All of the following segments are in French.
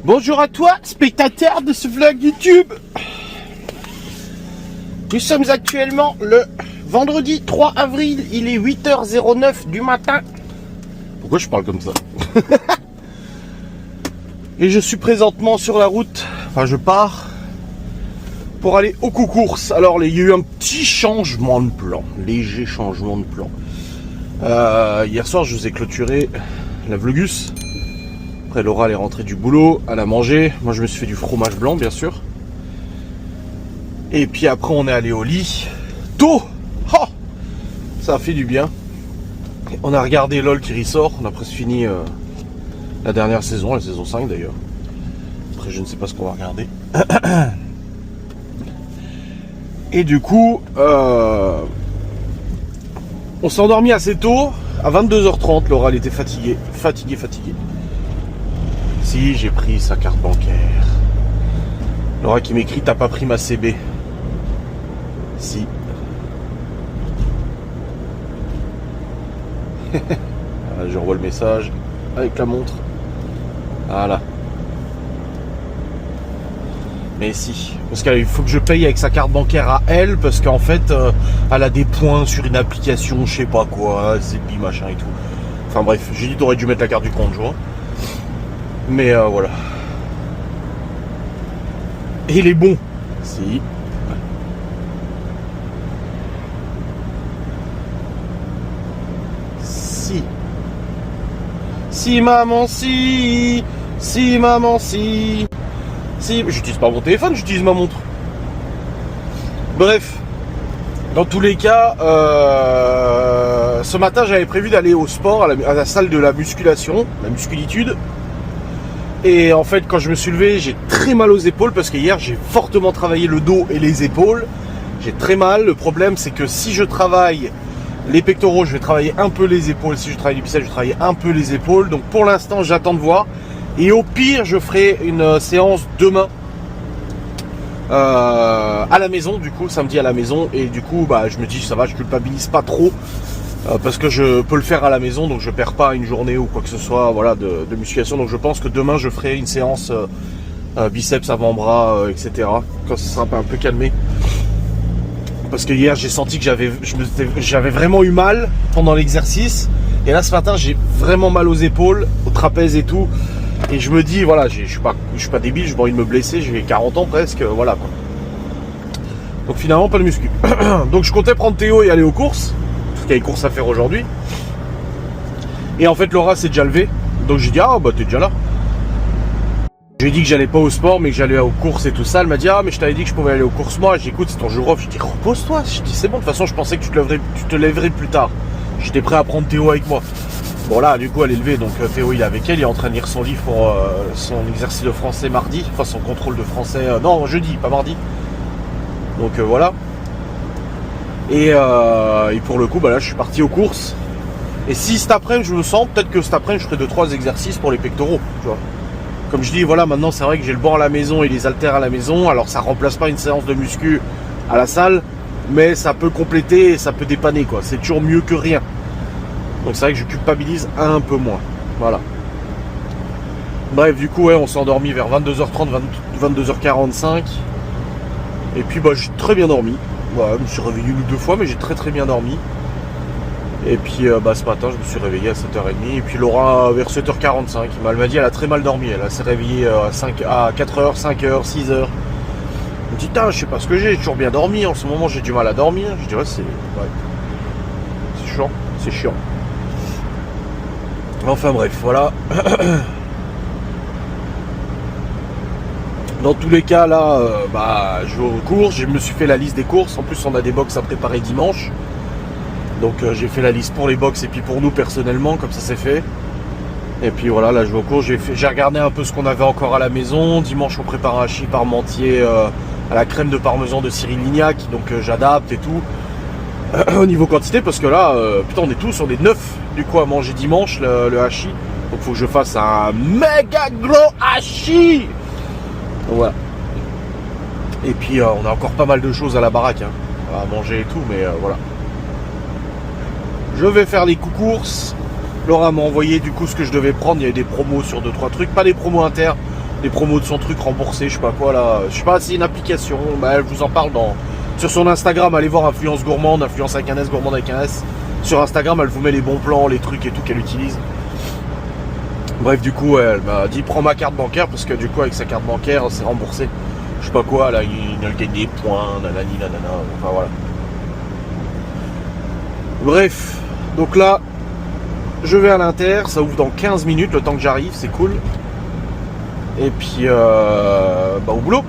Bonjour à toi, spectateur de ce vlog YouTube. Nous sommes actuellement le vendredi 3 avril, il est 8h09 du matin. Pourquoi je parle comme ça? Et je suis présentement sur la route, enfin je pars pour aller au Coucourse. Alors il y a eu un petit changement de plan, léger changement de plan. Hier soir je vous ai clôturé la vlogus. Après Laura elle est rentrée du boulot, elle a mangé. Moi je me suis fait du fromage blanc bien sûr. Et puis après on est allé au lit. Tôt, oh, ça a fait du bien. On a regardé LOL qui ressort. On a presque fini la dernière saison, la saison 5 d'ailleurs. Après je ne sais pas ce qu'on va regarder. Et du coup on s'est endormi assez tôt. À 22h30 Laura elle était fatiguée. Fatiguée. Si, j'ai pris sa carte bancaire. Laura qui m'écrit, t'as pas pris ma CB. Si. Je revois le message avec la montre. Voilà. Mais si. Parce qu'il faut que je paye avec sa carte bancaire à elle. Parce qu'en fait, elle a des points sur une application, je sais pas quoi. CB, machin et tout. Enfin bref, j'ai dit t'aurais dû mettre la carte du conjoint. Mais voilà. Et il est bon. Si. Si. Si maman, si. Si maman, si. Si. J'utilise pas mon téléphone, j'utilise ma montre. Bref. Dans tous les cas, ce matin j'avais prévu d'aller au sport, à la salle de la musculation, la musculitude. Et en fait quand je me suis levé j'ai très mal aux épaules parce que hier j'ai fortement travaillé le dos et les épaules. J'ai très mal, le problème c'est que si je travaille les pectoraux je vais travailler un peu les épaules, si je travaille les biceps je vais travailler un peu les épaules. Donc pour l'instant j'attends de voir et au pire je ferai une séance demain à la maison, du coup samedi à la maison. Et du coup bah, je me dis ça va, je culpabilise pas trop. Parce que je peux le faire à la maison, donc je perds pas une journée ou quoi que ce soit, voilà, de musculation. Donc je pense que demain je ferai une séance biceps, avant-bras, etc. Quand ce sera un peu calmé. Parce que hier j'ai senti que j'avais vraiment eu mal pendant l'exercice. Et là ce matin j'ai vraiment mal aux épaules, aux trapèzes et tout. Et je me dis voilà, je suis pas débile, j'ai pas envie de me blesser, j'ai 40 ans presque, voilà quoi. Donc finalement pas de muscu. Donc je comptais prendre Théo et aller aux courses. Il y a des courses à faire aujourd'hui. Et en fait Laura s'est déjà levée. Donc j'ai dit ah bah t'es déjà là. J'ai dit que j'allais pas au sport mais que j'allais aux courses et tout ça. Elle m'a dit ah mais je t'avais dit que je pouvais aller aux courses moi. J'ai dit écoute c'est ton jour off. Je dis repose-toi. Je dis c'est bon de toute façon je pensais que tu te lèverais plus tard. J'étais prêt à prendre Théo avec moi. Bon là du coup elle est levée donc Théo il est avec elle. Il est en train de lire son livre pour son exercice de français mardi. Enfin son contrôle de français non jeudi pas mardi. Donc voilà. Et pour le coup, bah là, je suis parti aux courses. Et si cet après-midi, je me sens, peut-être que cet après-midi, je ferai 2-3 exercices pour les pectoraux. Tu vois. Comme je dis, voilà, maintenant, c'est vrai que j'ai le banc à la maison et les haltères à la maison. Alors, ça remplace pas une séance de muscu à la salle, mais ça peut compléter et ça peut dépanner, quoi. C'est toujours mieux que rien. Donc, c'est vrai que je culpabilise un peu moins. Voilà. Bref, du coup, ouais, on s'est endormi vers 22h30, 22h45. Et puis, bah, j'ai très bien dormi. Ouais, je me suis réveillé une ou deux fois, mais j'ai très bien dormi. Et puis bah, ce matin, je me suis réveillé à 7h30. Et puis Laura, vers 7h45, elle m'a dit elle a très mal dormi. Elle s'est réveillée à 4h, 5h, 6h. Je me dis, je sais pas ce que j'ai toujours bien dormi. En ce moment, j'ai du mal à dormir. Je dis, ouais, c'est chiant. C'est chiant. Enfin bref, voilà. Dans tous les cas, là, bah, je vais aux courses. Je me suis fait la liste des courses. En plus, on a des box à préparer dimanche. Donc, j'ai fait la liste pour les box et puis pour nous personnellement, comme ça c'est fait. Et puis voilà, là, je vais aux courses. J'ai regardé un peu ce qu'on avait encore à la maison. Dimanche, on prépare un hachis parmentier à la crème de parmesan de Cyril Lignac. Donc, j'adapte et tout. Au niveau quantité, parce que là, putain, on est 9 du coup à manger dimanche le hachis. Donc, il faut que je fasse un méga gros hachis. Voilà. Et puis on a encore pas mal de choses à la baraque à manger et tout, mais voilà. Je vais faire les courses. Laura m'a envoyé du coup ce que je devais prendre. Il y avait des promos sur 2-3 trucs, pas des promos inter, des promos de son truc remboursé, je sais pas quoi là. Je sais pas, c'est une application. Bah, elle vous en parle sur son Instagram. Allez voir Influence Gourmande, Influence avec un S, Gourmande avec un S. Sur Instagram, elle vous met les bons plans, les trucs et tout qu'elle utilise. Bref, du coup, elle m'a dit prends ma carte bancaire parce que du coup, avec sa carte bancaire, c'est remboursé. Je sais pas quoi, là, il gagne des points, nanani, nanana. Enfin voilà. Bref, donc là, je vais à l'Inter, ça ouvre dans 15 minutes, le temps que j'arrive, c'est cool. Et puis, bah, au boulot.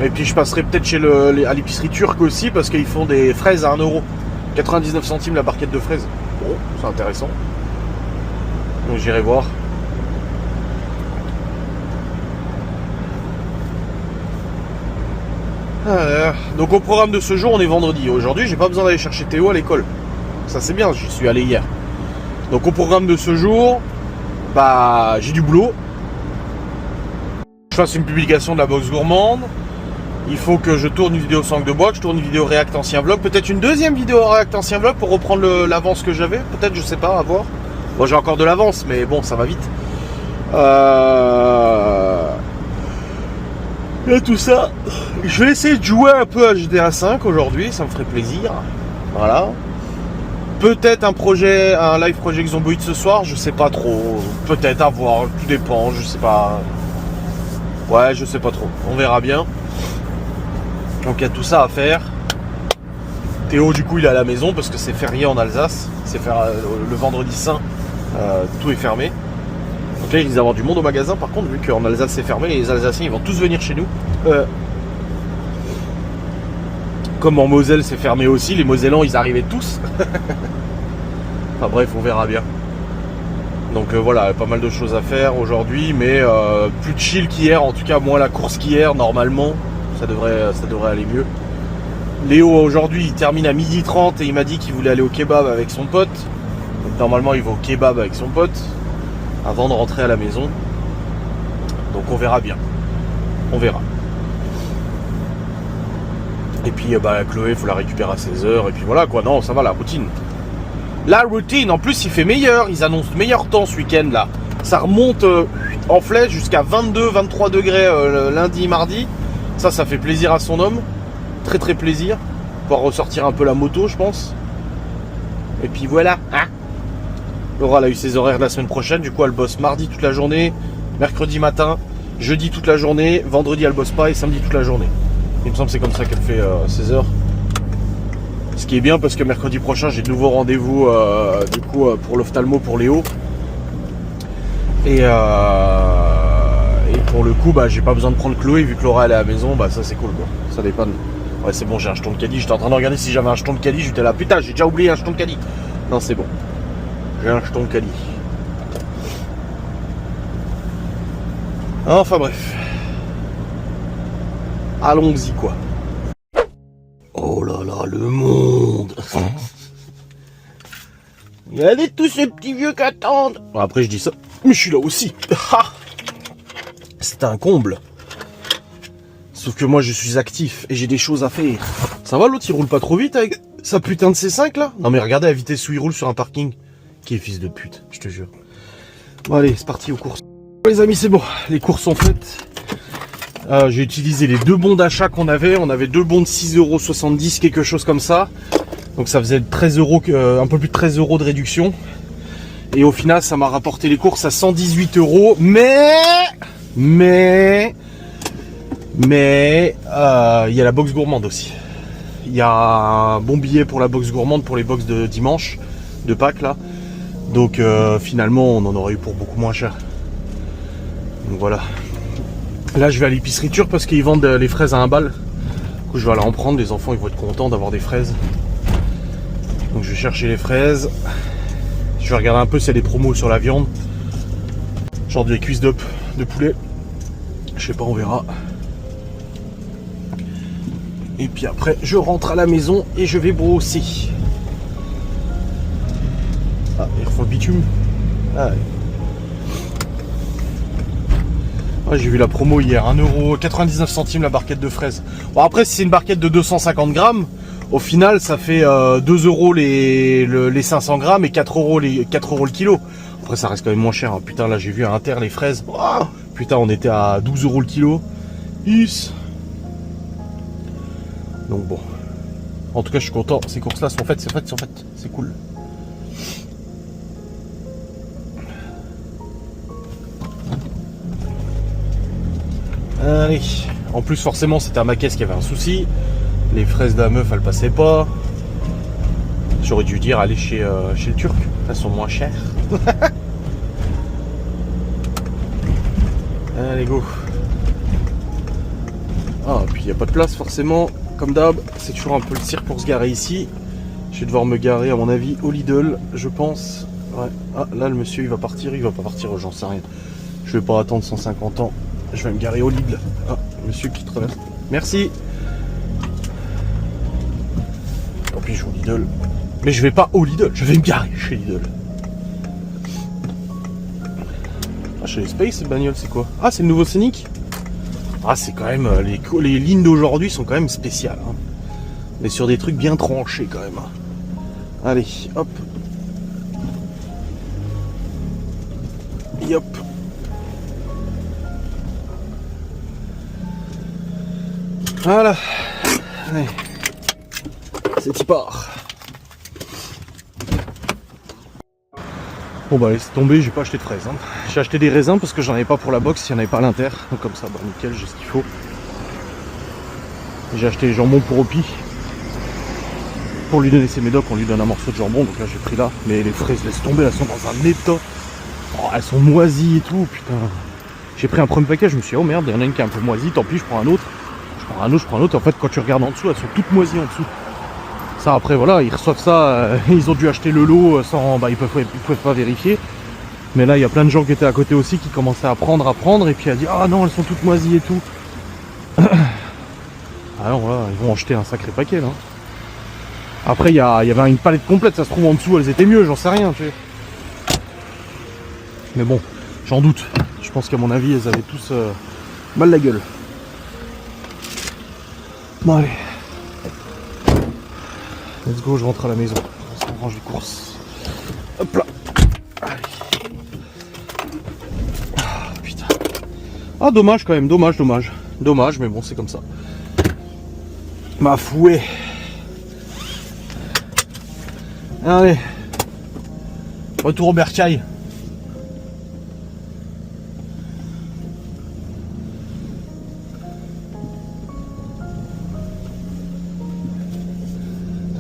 Et puis je passerai peut-être à l'épicerie turque aussi, parce qu'ils font des fraises à 1 euro. 99 centimes la barquette de fraises. Bon, c'est intéressant. Donc j'irai voir. Donc au programme de ce jour, on est vendredi. Aujourd'hui, j'ai pas besoin d'aller chercher Théo à l'école. Ça c'est bien, j'y suis allé hier. Donc au programme de ce jour, bah j'ai du boulot. Je fasse une publication de la box gourmande. Il faut que je tourne une vidéo sangle de bois, que je tourne une vidéo React ancien vlog, peut-être une deuxième vidéo React ancien vlog pour reprendre l'avance que j'avais. Peut-être, je sais pas, à voir. Bon, j'ai encore de l'avance, mais bon, ça va vite. Et tout ça, je vais essayer de jouer un peu à GTA 5 aujourd'hui, ça me ferait plaisir. Voilà. Peut-être un live Project Zomboid ce soir, je sais pas trop. Peut-être à voir, tout dépend, je sais pas. Ouais, je sais pas trop. On verra bien. Donc il y a tout ça à faire. Théo du coup il est à la maison parce que c'est férié en Alsace. C'est le vendredi saint, tout est fermé. Donc là il risque d'avoir du monde au magasin par contre, vu qu'en Alsace c'est fermé, les Alsaciens ils vont tous venir chez nous. Comme en Moselle c'est fermé aussi, les Mosellans ils arrivaient tous. Enfin bref, on verra bien. Donc voilà, pas mal de choses à faire aujourd'hui, mais plus chill qu'hier, en tout cas moins la course qu'hier normalement. Ça devrait aller mieux. Léo aujourd'hui il termine à 12h30 et il m'a dit qu'il voulait aller au kebab avec son pote. Donc normalement il va au kebab avec son pote avant de rentrer à la maison. Donc on verra bien. On verra. Et puis bah, Chloé il faut la récupérer à 16h et puis voilà quoi. Non ça va, la routine. La routine, en plus il fait meilleur. Ils annoncent meilleur temps ce week-end là. Ça remonte en flèche jusqu'à 22-23 degrés lundi, mardi. Ça fait plaisir à son homme. Très très plaisir. Pouvoir ressortir un peu la moto, je pense. Et puis voilà. Hein, Laura elle a eu ses horaires la semaine prochaine. Du coup, elle bosse mardi toute la journée, mercredi matin, jeudi toute la journée, vendredi elle bosse pas et samedi toute la journée. Il me semble que c'est comme ça qu'elle fait 16 heures. Ce qui est bien parce que mercredi prochain, j'ai de nouveaux rendez-vous du coup pour l'ophtalmo pour Léo. Et pour le coup, bah, j'ai pas besoin de prendre Chloé vu que Laura elle est à la maison, bah ça c'est cool quoi. Ça dépanne. Ouais c'est bon, j'ai un jeton de caddie. J'étais en train de regarder si j'avais un jeton de caddie, j'étais là, putain j'ai déjà oublié un jeton de caddie. Non c'est bon. J'ai un jeton de caddie. Enfin bref. Allons-y quoi. Oh là là, le monde. Il y a tous ces petits vieux qui attendent. Bon, après je dis ça, mais je suis là aussi. C'est un comble. Sauf que moi je suis actif et j'ai des choses à faire. Ça va l'autre, il roule pas trop vite avec sa putain de C5 là? Non mais regardez la vitesse où il roule sur un parking. Qui est fils de pute, je te jure. Bon allez, c'est parti aux courses. Les amis c'est bon, les courses sont faites. J'ai utilisé les deux bons d'achat qu'on avait. On avait deux bons de 6,70 €, quelque chose comme ça. Donc ça faisait 13 €, un peu plus de 13 € de réduction. Et au final ça m'a rapporté les courses à 118 €. Mais il y a la box gourmande aussi. Il y a un bon billet pour la box gourmande pour les box de dimanche, de Pâques là. Donc finalement on en aurait eu pour beaucoup moins cher. Donc voilà. Là je vais à l'épicerie turque parce qu'ils vendent les fraises à 1 bal. Du coup je vais aller en prendre, les enfants ils vont être contents d'avoir des fraises. Donc je vais chercher les fraises. Je vais regarder un peu s'il y a des promos sur la viande. Genre des cuisses de poulet. Je sais pas, on verra. Et puis après je rentre à la maison et je vais brosser. Ah, ils refont le bitume. Ah ouais. Ouais, j'ai vu la promo hier, 1,99 € la barquette de fraises. Bon après si c'est une barquette de 250 grammes, au final ça fait 2 € les 500 grammes et 4 € le kilo. Après ça reste quand même moins cher, hein. Putain là j'ai vu à Inter les fraises, oh, Putain, on était à 12 € le kilo. Is. Donc bon. En tout cas, je suis content. Ces courses-là sont faites, c'est cool. Allez. En plus, forcément, c'était à ma caisse qu'il y avait un souci. Les fraises de la meuf, elles passaient pas. J'aurais dû dire aller chez le Turc. Elles sont moins chères. Allez, go. Ah, puis il n'y a pas de place forcément. Comme d'hab, c'est toujours un peu le cirque pour se garer ici. Je vais devoir me garer à mon avis au Lidl, je pense. Ouais. Ah, là le monsieur il va partir, il va pas partir, j'en sais rien. Je vais pas attendre 150 ans. Je vais me garer au Lidl. Ah, monsieur qui traverse. Merci. Tant pis, je vais au Lidl. Mais je vais pas au Lidl, je vais me garer chez Lidl. Ah, chez les Space, cette bagnole, c'est quoi? Ah, c'est le nouveau Scénic. Ah, c'est quand même... Les lignes d'aujourd'hui sont quand même spéciales. Hein. On est sur des trucs bien tranchés quand même. Allez, hop. Et hop. Voilà. Allez. C'est y part. Bon bah laisse tomber, j'ai pas acheté de fraises. Hein. J'ai acheté des raisins parce que j'en avais pas pour la box, il n'y en avait pas à l'intérieur. Donc comme ça, bah nickel, j'ai ce qu'il faut. J'ai acheté les jambons pour Opi. Pour lui donner ses médocs, on lui donne un morceau de jambon, donc là j'ai pris là. Mais les fraises, laisse tomber, elles sont dans un état. Oh, elles sont moisies et tout, putain. J'ai pris un premier paquet, je me suis dit, oh merde, il y en a une qui est un peu moisie, tant pis, je prends un autre. Je prends un autre, je prends un autre. En fait, quand tu regardes en dessous, elles sont toutes moisies en dessous. Ça après voilà, ils reçoivent ça, ils ont dû acheter le lot sans, bah ils peuvent pas vérifier. Mais là il y a plein de gens qui étaient à côté aussi qui commençaient à prendre et puis à dire ah non elles sont toutes moisies et tout. Alors là ils vont acheter un sacré paquet là. Après il y avait une palette complète, ça se trouve en dessous elles étaient mieux, j'en sais rien tu sais. Mais bon, j'en doute. Je pense qu'à mon avis elles avaient tous mal la gueule. Bon allez. Let's go, je rentre à la maison. On range les courses. Hop là. Allez. Ah, putain. Ah, dommage quand même, dommage. Dommage, mais bon, c'est comme ça. Ma fouet. Allez. Retour au bercail.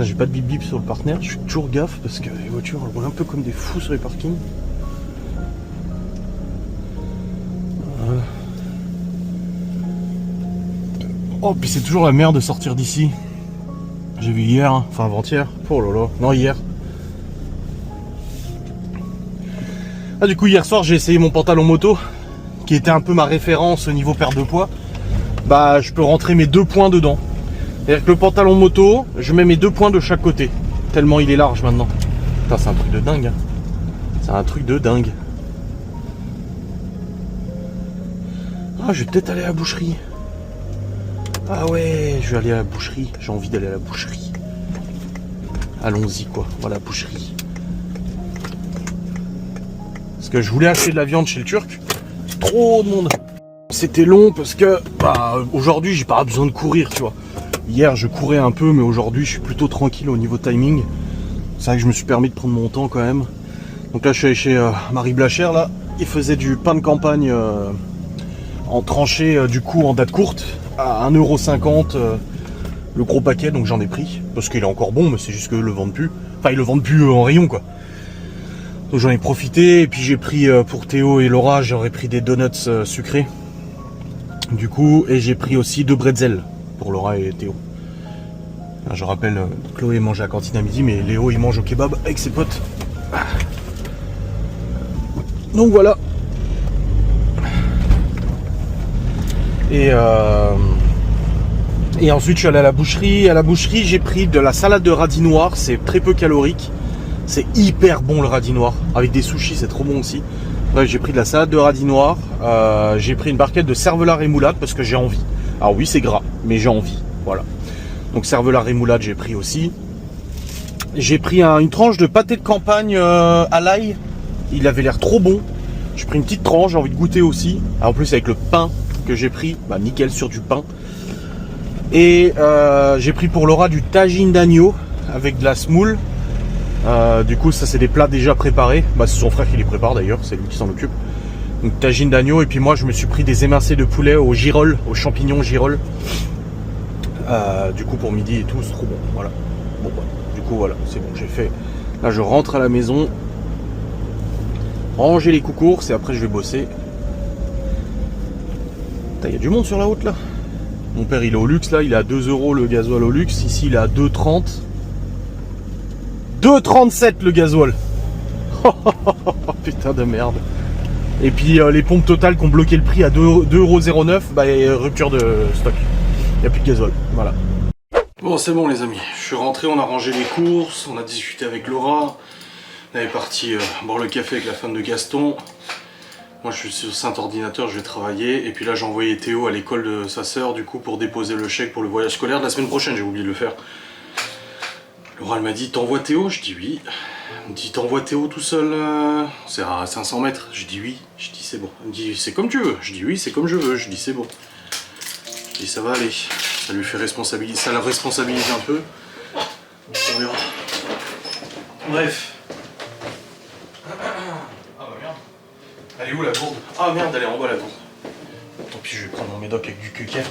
J'ai pas de bip bip sur le partenaire, je suis toujours gaffe parce que les voitures elles roulent un peu comme des fous sur les parkings. Voilà. Oh puis c'est toujours la merde de sortir d'ici. J'ai vu hier, hein, enfin avant-hier, oh là là, non hier. Ah du coup hier soir j'ai essayé mon pantalon moto, qui était un peu ma référence au niveau perte de poids. Bah je peux rentrer mes 2 points dedans. C'est-à-dire que le pantalon moto, je mets mes 2 points de chaque côté. Tellement il est large maintenant. Putain, c'est un truc de dingue. Hein. C'est un truc de dingue. Ah, je vais peut-être aller à la boucherie. Ah ouais, je vais aller à la boucherie. J'ai envie d'aller à la boucherie. Allons-y quoi, voilà la boucherie. Parce que je voulais acheter de la viande chez le Turc. Trop de monde. C'était long parce que bah, aujourd'hui j'ai pas besoin de courir, tu vois. Hier je courais un peu mais aujourd'hui je suis plutôt tranquille au niveau timing. C'est vrai que je me suis permis de prendre mon temps quand même. Donc là je suis allé chez Marie Blachère là. Il faisait du pain de campagne en tranché du coup en date courte à 1,50 € le gros paquet, donc j'en ai pris. Parce qu'il est encore bon mais c'est juste que le vendent plus. Enfin ils le vendent plus en rayon quoi. Donc j'en ai profité et puis j'ai pris pour Théo et Laura, j'aurais pris des donuts sucrés. Du coup, et j'ai pris aussi 2 bretzels pour Laura et Théo. Alors, je rappelle, Chloé mange à la cantine à midi, mais Léo il mange au kebab avec ses potes. Donc voilà. Et ensuite je suis allé à la boucherie. À la boucherie j'ai pris de la salade de radis noir, c'est très peu calorique. C'est hyper bon le radis noir. Avec des sushis c'est trop bon aussi. Bref, j'ai pris de la salade de radis noir, j'ai pris une barquette de cervelas rémoulade parce que j'ai envie. Alors oui c'est gras, mais j'ai envie, voilà. Donc cervelas rémoulade j'ai pris aussi. J'ai pris une tranche de pâté de campagne à l'ail. Il avait l'air trop bon. J'ai pris une petite tranche, j'ai envie de goûter aussi. En plus avec le pain que j'ai pris, bah nickel sur du pain. Et j'ai pris pour Laura du tagine d'agneau avec de la semoule. Du coup ça c'est des plats déjà préparés. Bah c'est son frère qui les prépare d'ailleurs, c'est lui qui s'en occupe. Donc tagine d'agneau, et puis moi je me suis pris des émincés de poulet au girolles, aux champignons girolles. Du coup pour midi et tout, c'est trop bon. Voilà. Bon bah, du coup voilà, c'est bon, j'ai fait. Là je rentre à la maison, ranger les coucours et après je vais bosser. Il y a du monde sur la route là. Mon père il est au luxe là, il est à 2 € le gasoil au luxe. Ici il est à 2,30. 2,37 le gasoil. Putain de merde. Et puis les pompes totales qui ont bloqué le prix à 2,09 €, bah rupture de stock. Il n'y a plus de gasoil. Voilà. Bon c'est bon les amis, je suis rentré, on a rangé les courses, on a discuté avec Laura. Elle est partie boire le café avec la femme de Gaston. Moi je suis sur Saint-Ordinateur, je vais travailler. Et puis là j'ai envoyé Théo à l'école de sa sœur du coup pour déposer le chèque pour le voyage scolaire de la semaine prochaine, j'ai oublié de le faire. Laura elle m'a dit t'envoies Théo? Je dis oui. Elle me dit t'envoies Théo tout seul, c'est à 500 mètres. Je dis oui, je dis c'est bon. Elle me dit c'est comme tu veux. Je dis oui c'est comme je veux, je dis c'est bon. Je dis ça va aller. Ça lui fait responsabiliser, ça la responsabilise un peu. On verra. Bref. Ah bah merde. Elle est où la gourde? Ah merde, elle est en bas la gourde. Tant pis, je vais prendre mon médoc avec du coca.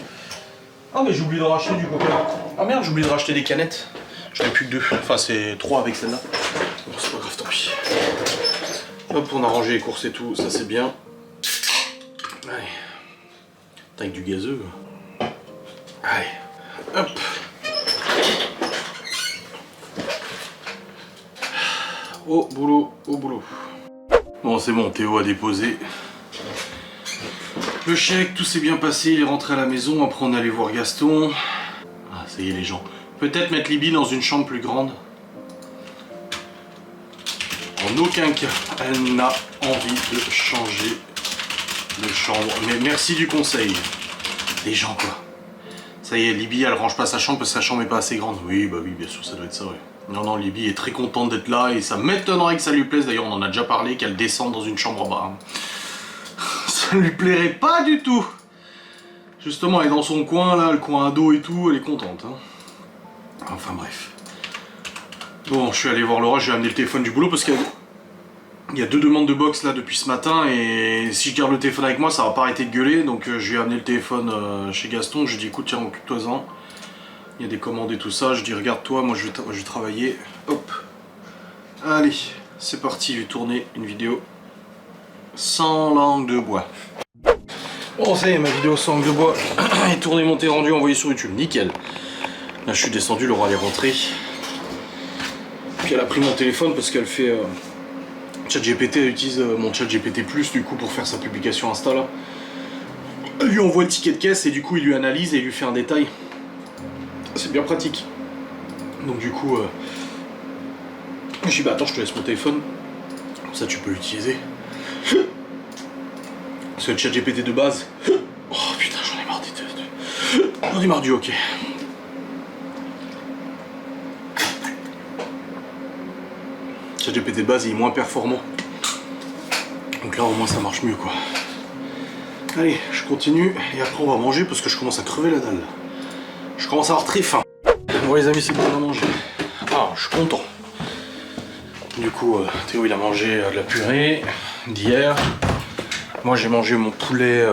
Ah mais j'ai oublié de racheter du coca. Ah merde, j'ai oublié de racheter des canettes. J'en ai plus que 2. Enfin c'est 3 avec celle-là. Bon c'est pas grave, tant pis. Hop, on a rangé les courses et tout, ça c'est bien. Allez. T'as avec du gazeux. Allez. Hop. Au boulot, au boulot. Bon c'est bon, Théo a déposé le chèque, tout s'est bien passé, il est rentré à la maison, après on est allé voir Gaston. Ah ça y est les gens. Peut-être mettre Libye dans une chambre plus grande. En aucun cas, elle n'a envie de changer de chambre. Mais merci du conseil. Les gens quoi. Ça y est, Libye elle range pas sa chambre parce que sa chambre est pas assez grande. Oui bah oui bien sûr ça doit être ça ouais. Non non, Libye est très contente d'être là et ça m'étonnerait que ça lui plaise. D'ailleurs on en a déjà parlé, qu'elle descende dans une chambre en bas. Ça lui plairait pas du tout. Justement elle est dans son coin là, le coin ado et tout, elle est contente. Hein. Enfin bref. Bon je suis allé voir Laura, je lui ai amené le téléphone du boulot parce qu'il y a 2 demandes de box là depuis ce matin et si je garde le téléphone avec moi ça va pas arrêter de gueuler. Donc je lui ai amené le téléphone chez Gaston, je lui ai dit écoute tiens occupe-toi-en. Il y a des commandes et tout ça, je dis regarde toi, moi je vais travailler. Hop. Allez, c'est parti, je vais tourner une vidéo sans langue de bois. Bon ça y est, ma vidéo sans langue de bois est tournée, montée, rendue, envoyée sur YouTube, nickel. Là je suis descendu, Laura elle est rentrée. Puis elle a pris mon téléphone parce qu'elle fait... ChatGPT, elle utilise mon ChatGPT Plus du coup pour faire sa publication Insta là. Elle lui envoie le ticket de caisse et du coup il lui analyse et il lui fait un détail. C'est bien pratique. Donc du coup, je dis bah attends, je te laisse mon téléphone. Comme ça tu peux l'utiliser. C'est le chat GPT de base. Oh putain, j'en ai marre j'en ai marre du hockey. Chat GPT de base il est moins performant. Donc là au moins ça marche mieux quoi. Allez, je continue et après on va manger parce que je commence à crever la dalle. Je commence à avoir très faim. Bon les amis, c'est bon, on a mangé. Ah, je suis content. Du coup, Théo il a mangé de la purée d'hier. Moi j'ai mangé mon poulet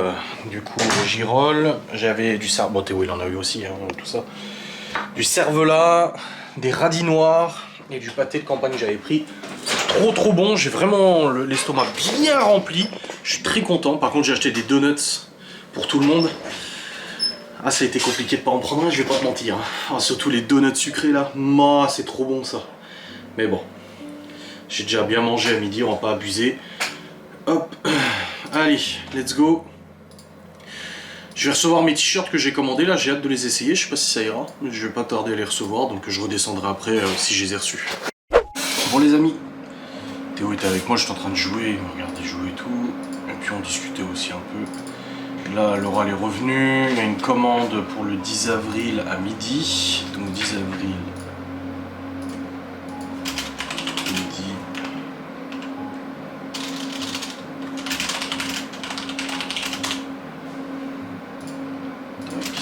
du coup au girolles. J'avais du cervelas. Bon Théo il en a eu aussi, hein, tout ça. Du cervelas, des radis noirs et du pâté de campagne que j'avais pris. Trop bon, j'ai vraiment l'estomac bien rempli. Je suis très content. Par contre j'ai acheté des donuts pour tout le monde. Ah ça a été compliqué de pas en prendre un, je vais pas te mentir. Hein. Ah, surtout les donuts sucrés là, c'est trop bon ça. Mais bon, j'ai déjà bien mangé à midi, on va pas abuser. Hop, allez, let's go. Je vais recevoir mes t-shirts que j'ai commandés là, j'ai hâte de les essayer, je sais pas si ça ira. Mais je vais pas tarder à les recevoir, donc je redescendrai après si je les ai reçus. Bon les amis, Théo était avec moi, j'étais en train de jouer, il me regardait jouer et tout. Et puis on discutait aussi un peu. Là, Laura elle est revenue, il y a une commande pour le 10 avril à midi. Donc 10 avril, midi.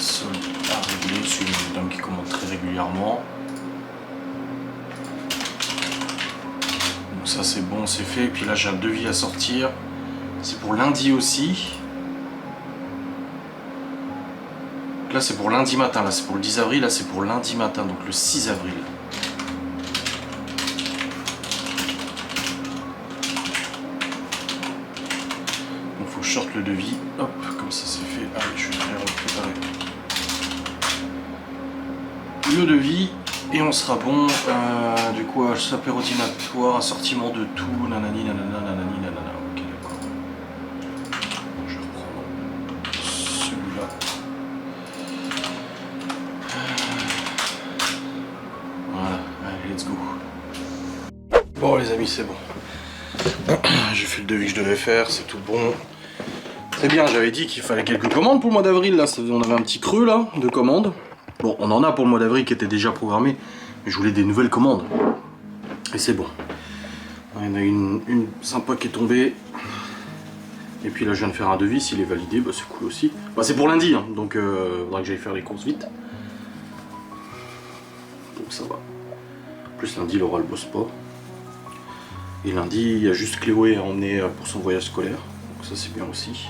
solde à régler, c'est une dame qui commande très régulièrement. Donc ça c'est bon, c'est fait. Et puis là j'ai un devis à sortir. C'est pour lundi aussi. Donc là c'est pour lundi matin, là c'est pour le 10 avril, là c'est pour lundi matin, donc le 6 avril. Donc faut que je sorte le devis. Hop, comme ça c'est fait. Allez, je vais préparer le devis. Et on sera bon. Du coup, apérodinatoire, assortiment de tout, nanani, nanana, nanani, nanana. Ok, d'accord. Je vais reprendre celui-là. Voilà, allez, let's go. Bon, les amis, c'est bon. J'ai fait le devis que je devais faire, c'est tout bon. C'est bien, j'avais dit qu'il fallait quelques commandes pour le mois d'avril. Là, on avait un petit creux là de commandes. Bon, on en a pour le mois d'avril qui était déjà programmé, mais je voulais des nouvelles commandes. Et c'est bon. Il y en a une sympa qui est tombée. Et puis là, je viens de faire un devis. S'il est validé, bah, c'est cool aussi. Bah, c'est pour lundi, hein, donc il faudra que j'aille faire les courses vite. Donc ça va. En plus, lundi, Laura, elle bosse pas. Et lundi, il y a juste Chloé à emmener pour son voyage scolaire. Donc ça, c'est bien aussi.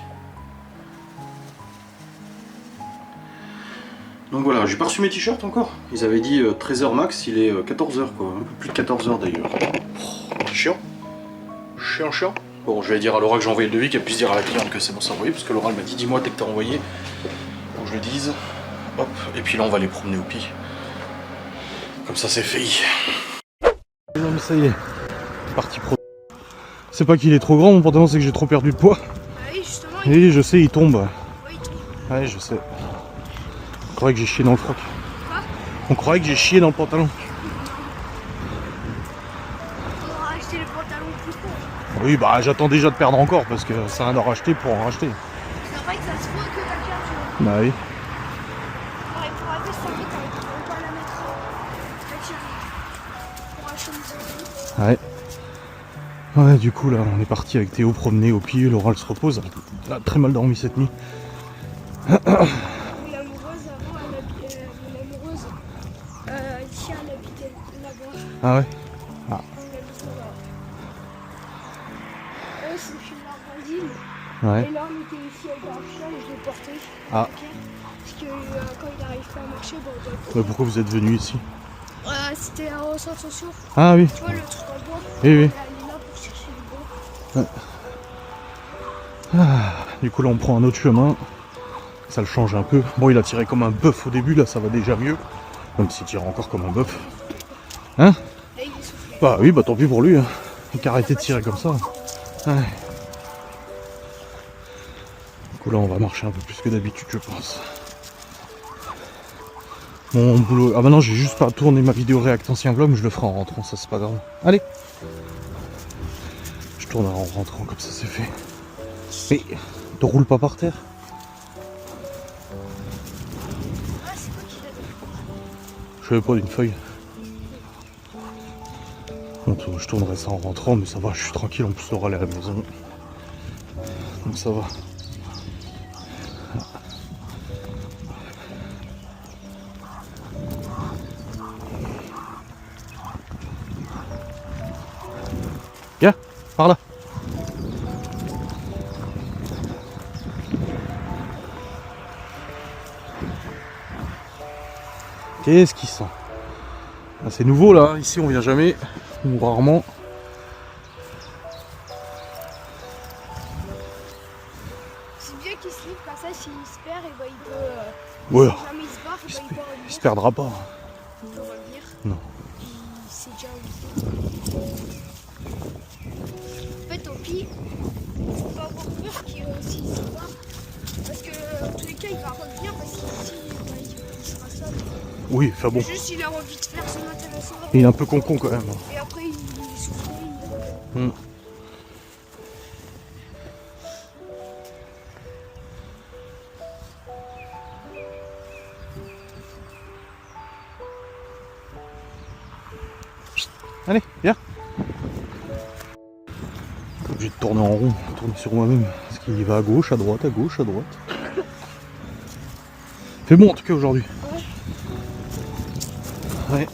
Donc voilà, j'ai pas reçu mes t-shirts encore. Ils avaient dit 13h max, il est 14h quoi, un peu plus de 14h d'ailleurs. Oh, chiant. Chiant. Bon, je vais dire à Laura que j'ai envoyé le devis, qu'elle puisse dire à la cliente que c'est bon, ça envoyé, parce que Laura elle m'a dit dis-moi dès que t'as envoyé. Donc je le dise. Hop, et puis là on va les promener au pied. Comme ça c'est fait. Non mais ça y est, parti pro. C'est pas qu'il est trop grand mon pantalon, c'est que j'ai trop perdu de poids. Ah oui, justement. Et je sais, il tombe. Ouais, il tombe. Ouais, je sais. On croyait que j'ai chié dans le froc. Quoi? On croyait que j'ai chié dans le pantalon. On aura acheté le pantalon plus court. Oui, bah j'attends déjà de perdre encore parce que ça a un en racheter pour en racheter. C'est vrai que ça se voit que t'as perdu. Bah oui. Ouais, pour arrêter ça vite, on va la mettre pour acheter. Ouais. Ouais, du coup là, on est parti avec Théo promener au pied. Laura elle se repose. Elle a très mal dormi cette nuit. L'amoureuse avant, mon amoureuse, ici elle habitait là-bas. Ah ouais. Ah. Elle habite là-bas. C'est chez la voisine. Ouais. Et là on était ici avec un chien et je l'ai porté. Ah. Parce que quand il n'arrive pas à marcher, bon, on doit Ouais, pourquoi vous êtes venu ici? c'était au centre social. Ah oui. Tu vois le truc en bois. Oui, oui. Elle est là pour chercher le bois. Ah. Du coup là on prend un autre chemin. Ça le change un peu. Bon, il a tiré comme un bœuf au début, là ça va déjà mieux. Même s'il tire encore comme un bœuf. Hein? Là, il est soufflé. Bah oui, bah tant pis pour lui. Hein. Il a arrêté de tirer comme ça. Ouais. Du coup là on va marcher un peu plus que d'habitude je pense. Mon boulot... Ah bah non, j'ai juste pas tourné ma vidéo React ancien vlog, mais je le ferai en rentrant, ça c'est pas grave. Allez. Je tournerai en rentrant, comme ça c'est fait. Mais, te roule pas par terre. Ah, c'est quoi qui l'a fait? Je savais pas d'une feuille. Bon, je tournerai ça en rentrant, mais ça va, je suis tranquille, en plus Laura elle est à la maison. Donc ça va. Viens, par là. Qu'est-ce qu'il sent? Ah, c'est nouveau là, ici on vient jamais, ou rarement. C'est bien qu'il se livre comme ça, s'il se perd, et bah, il peut. Ouais. Si jamais il se barre, et bah, il peut revenir. Il se perdra pas. Il peut revenir. Non. Il sait déjà où il est. En fait, au pire, faut pas avoir peur qu'il s'il se barre. Parce que, en tous les cas, il va revenir parce qu'ici, il sera seul. Oui, enfin bon. Juste, il a envie de faire son intéressant. Il est un peu con quand même. Et après, il est soufflé, il revient. Allez, viens. Obligé de tourner en rond, tourner sur moi-même. Parce qu'il va à gauche, à droite, à gauche, à droite. Fait bon en tout cas aujourd'hui. Ouais.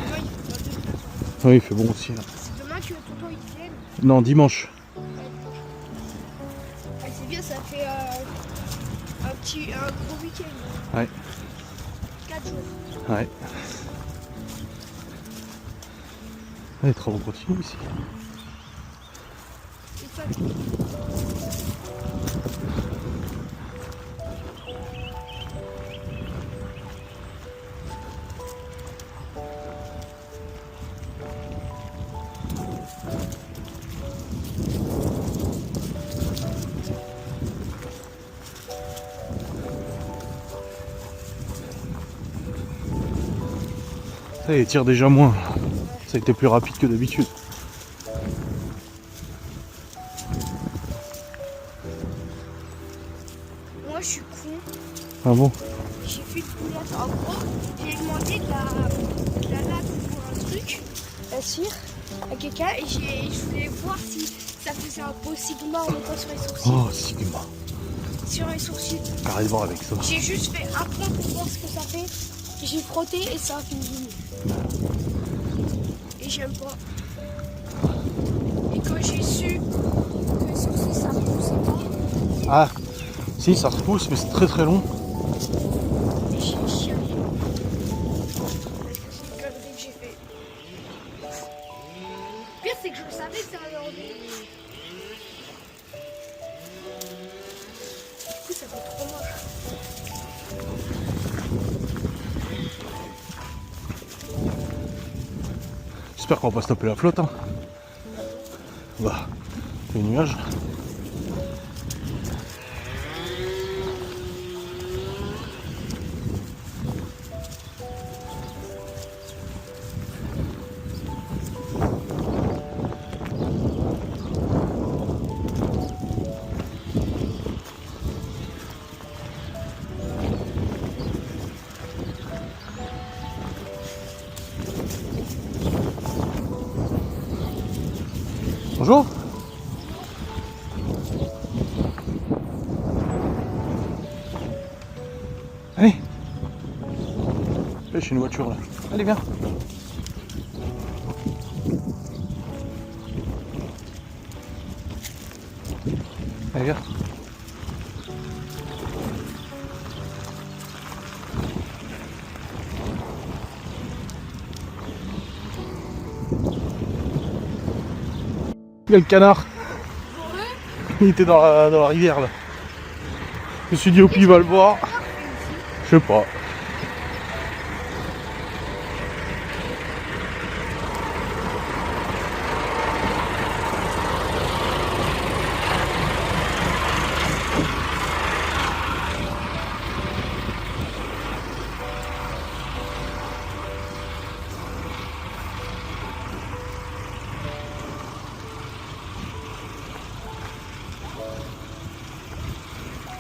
Demain, il faut pas de Oui, il fait bon aussi. Là. C'est demain que tonton il vienne. Non, dimanche. Ah, c'est bien, ça fait un gros week-end. Ouais. 4 jours. Ouais. Les travaux continuent ici. C'est ça. Ça, il tire déjà moins. Ça a été plus rapide que d'habitude. Moi, je suis con. Ah bon? J'ai fait une boulette. En gros, j'ai demandé de la lave pour un truc, la cire, à quelqu'un, et je voulais voir si ça faisait un beau sigma en mettant sur les sourcils. Oh, Sigma. Sur les sourcils. Carrément avec ça. J'ai juste fait un point pour voir ce que ça fait. J'ai frotté et ça a fini. Et j'aime pas. Et quand j'ai su que les sourcils ça repoussait pas, Ah, si, ça repousse, mais c'est très très long. et j'ai chialé. Parce que c'est une connerie que j'ai fait. Le pire c'est que je le savais que ça allait enlever. Du coup ça fait trop moche. J'espère qu'on va pas se taper la flotte. Hein. Bah, les nuages. Bonjour. Allez. Là, j'ai une voiture là. Allez, viens. Allez, viens. Il y a le canard. Il était dans la rivière là. Je me suis dit au pire il va le voir. Je sais pas.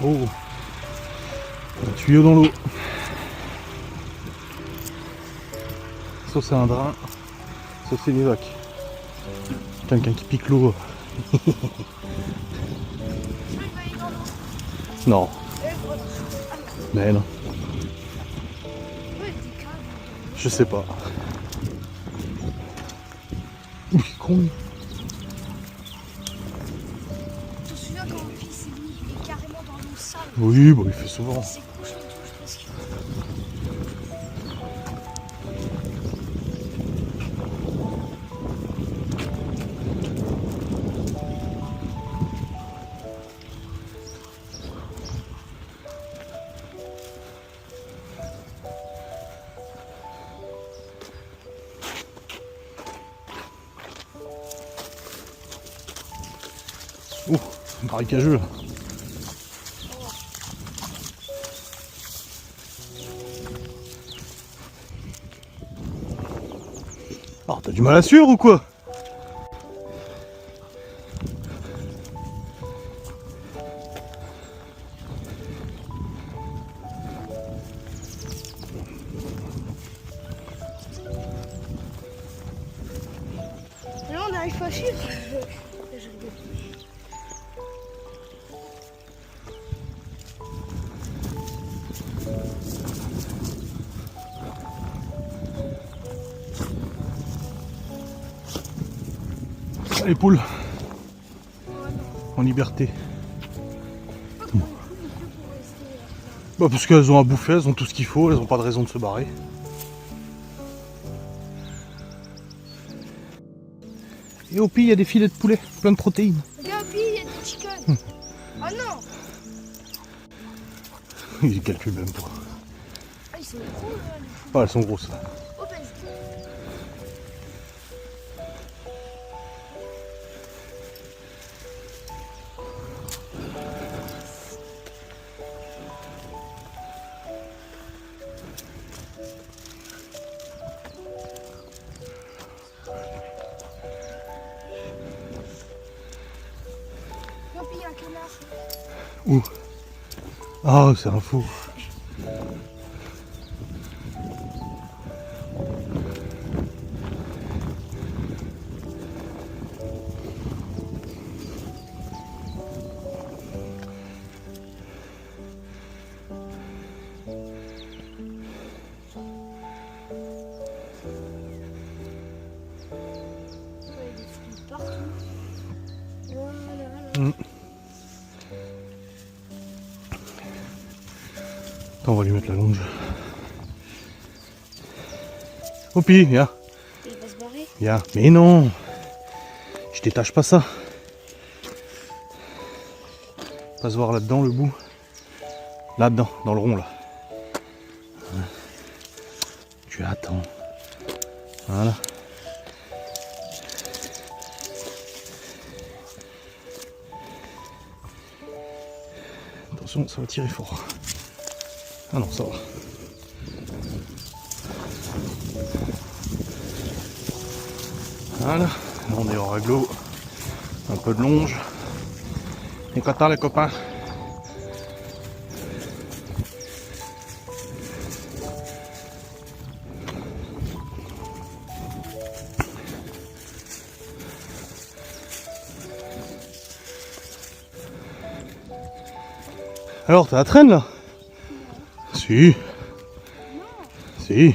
Oh, un tuyau dans l'eau. Ça c'est un drain, ça c'est des vagues. Quelqu'un qui pique l'eau. Non, mais non, je sais pas. Ouh, con. Je me souviens quand mon fils est mis, il est carrément dans l'eau sale. Oui, bon, il fait souvent. C'est couche et tout, je pense qu'il Ouh, marécageux là. Oh, t'as du mal à suivre ou quoi? là on n'arrive pas à suivre. Je rigole. Les poules en liberté. Bah parce qu'elles ont à bouffer, elles ont tout ce qu'il faut, elles n'ont pas de raison de se barrer. Et au pire, il y a des filets de poulet, plein de protéines. Regarde, au pire, il y a des chickens. Oh non. Il calcule même pas. Ah, ils sont gros là, les poules. Ah, elles sont grosses. Obèses. Regarde, il y a un canard. Où? Ah, c'est un fou. Ouais, il y a des fruits partout. Voilà. Attends, on va lui mettre la longe. Opi, viens, Il va se barrer. viens. Mais non, je détache pas ça. Pas se voir là-dedans le bout. Là-dedans, dans le rond là. Tu attends. Voilà. Attention, ça va tirer fort. Ah non, ça va. Voilà, là on est en raglo. Un peu de longe. Et contents les copains. Alors, t'as la traîne là? Si. Si.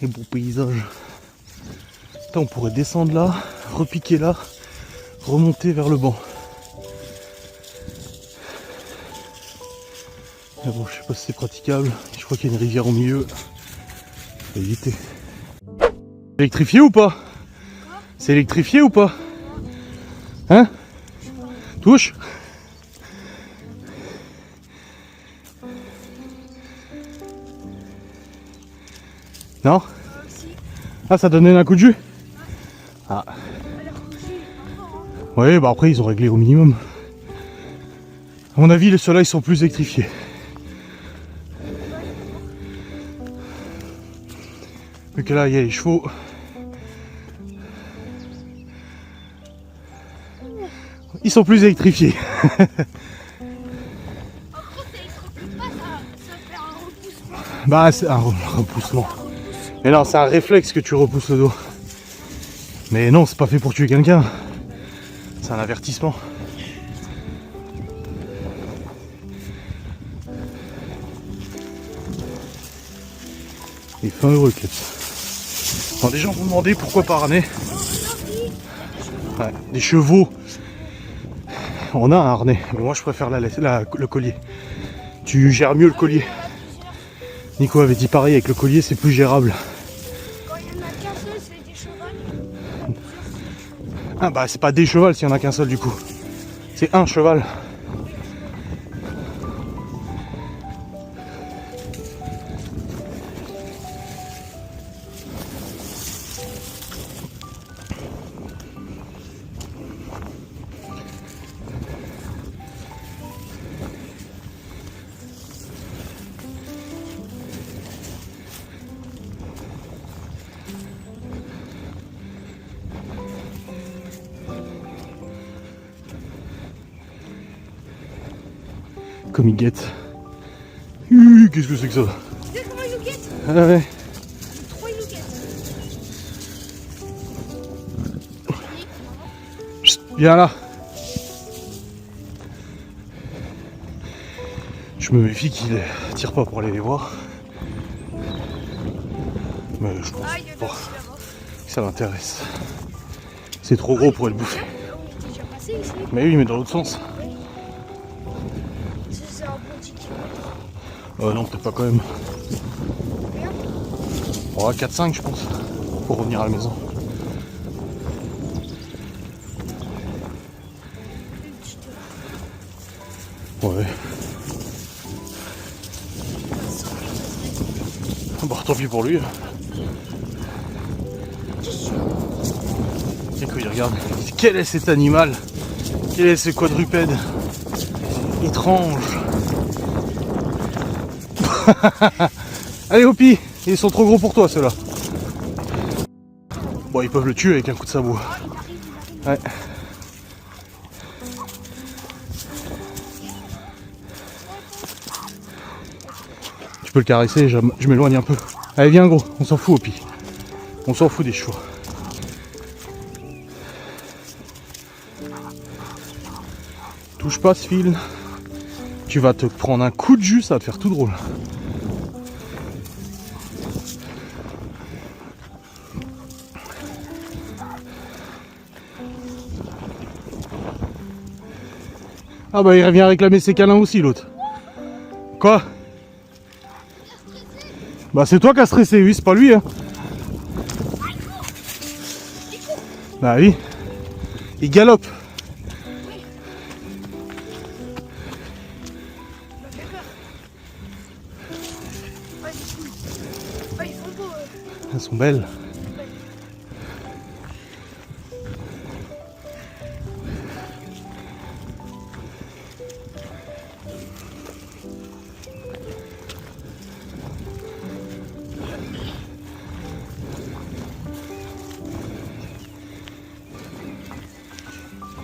Et beau paysage. Putain, on pourrait descendre là, repiquer là, remonter vers le banc. Mais bon, je sais pas si c'est praticable. Je crois qu'il y a une rivière au milieu. Faut éviter. Électrifié ou pas? C'est électrifié ou pas? Hein? Touche? Non? Ah, ça donnait un coup de jus? Ah. Ouais, bah après ils ont réglé au minimum. À mon avis, ceux-là ils sont plus électrifiés. Vu que là il y a les chevaux. Ils sont plus électrifiés. Bah c'est un repoussement. Mais non, c'est un réflexe que tu repousses le dos. Mais non, c'est pas fait pour tuer quelqu'un. C'est un avertissement. Et fin heureux, Kleps. Bon, des gens vont demander pourquoi par année. Ouais, des chevaux. On a un harnais, mais moi je préfère le collier. Tu gères mieux le collier. Nico avait dit pareil, avec le collier c'est plus gérable. Quand il n'y en a qu'un seul, c'est des chevaux. Ah bah c'est pas des chevals s'il y en a qu'un seul du coup. C'est un cheval. Comme il guette. Qu'est-ce que c'est que ça? Tu sais comment il nous guette? Ah ouais. Trop il nous guette. Chut, viens là. Je me méfie qu'il tire pas pour aller les voir. Mais je pense Ah, il y a pas de aussi là-bas. que ça l'intéresse. C'est trop gros pour être bouffé. On est déjà passé ici. Mais oui, mais dans l'autre sens. C'est un bon 10 km. Non, peut-être pas quand même. Regarde. On aura 4-5 je pense. Pour revenir à la maison. Une petite. Ouais. Bon, tant pis pour lui. Et quand il regarde, il dit, quel est cet animal? Quel est ce quadrupède étrange? Allez Hopi, ils sont trop gros pour toi ceux-là. Bon, ils peuvent le tuer avec un coup de sabot. Ouais. Tu peux le caresser, je m'éloigne un peu. Allez viens gros, on s'en fout Hopi. On s'en fout des chevaux. Touche pas ce fil. Tu vas te prendre un coup de jus, ça va te faire tout drôle. Ah bah il revient réclamer ses câlins aussi l'autre. Quoi? Bah c'est toi qui as stressé, oui c'est pas lui hein. Bah oui. Il galope. Elles sont belles.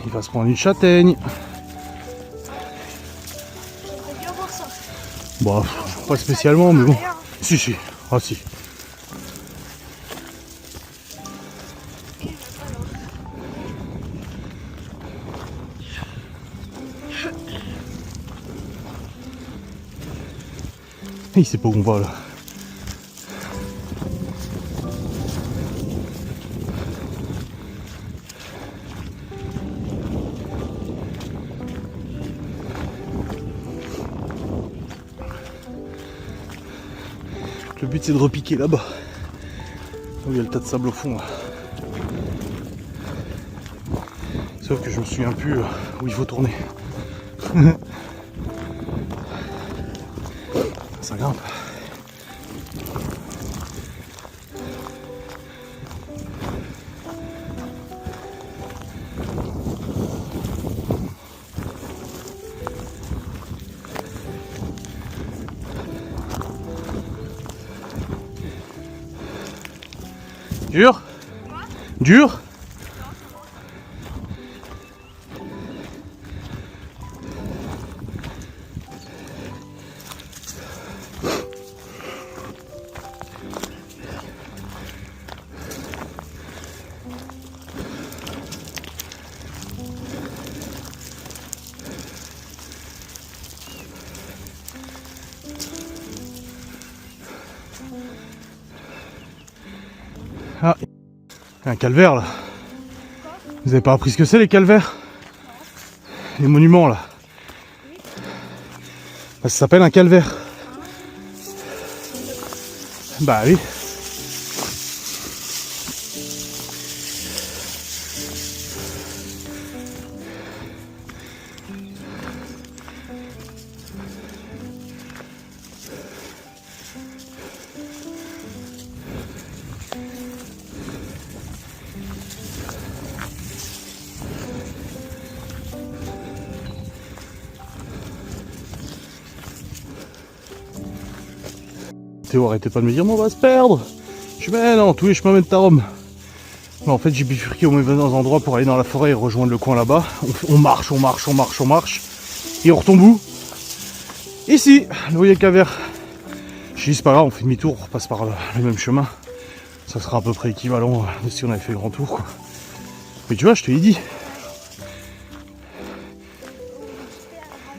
Il va se prendre une châtaigne. J'aimerais bien voir ça. Bon, pas spécialement, mais bon. Si, si. Ah, si. Il sait pas où on va là. Le but c'est de repiquer là-bas. Où il y a le tas de sable au fond là. Sauf que je me souviens plus où il faut tourner. Ça grimpe. Dur? Dur? Ah, il y a un calvaire là. Vous avez pas appris ce que c'est les calvaires? Les monuments là. Bah, ça s'appelle un calvaire. Bah oui. Théo, arrêtez pas de me dire, mais on va se perdre. Je suis, mais non, tous les chemins mènent à Rome. Mais en fait, j'ai bifurqué au mauvais endroit pour aller dans la forêt et rejoindre le coin là-bas. On marche, on marche, on marche, on marche. Et on retombe où? Ici, le voyez Cavert. Je dis c'est pas grave, on fait demi-tour, on repasse par le même chemin. Ça sera à peu près équivalent de si on avait fait le grand tour, quoi. Mais tu vois, je te l'ai dit.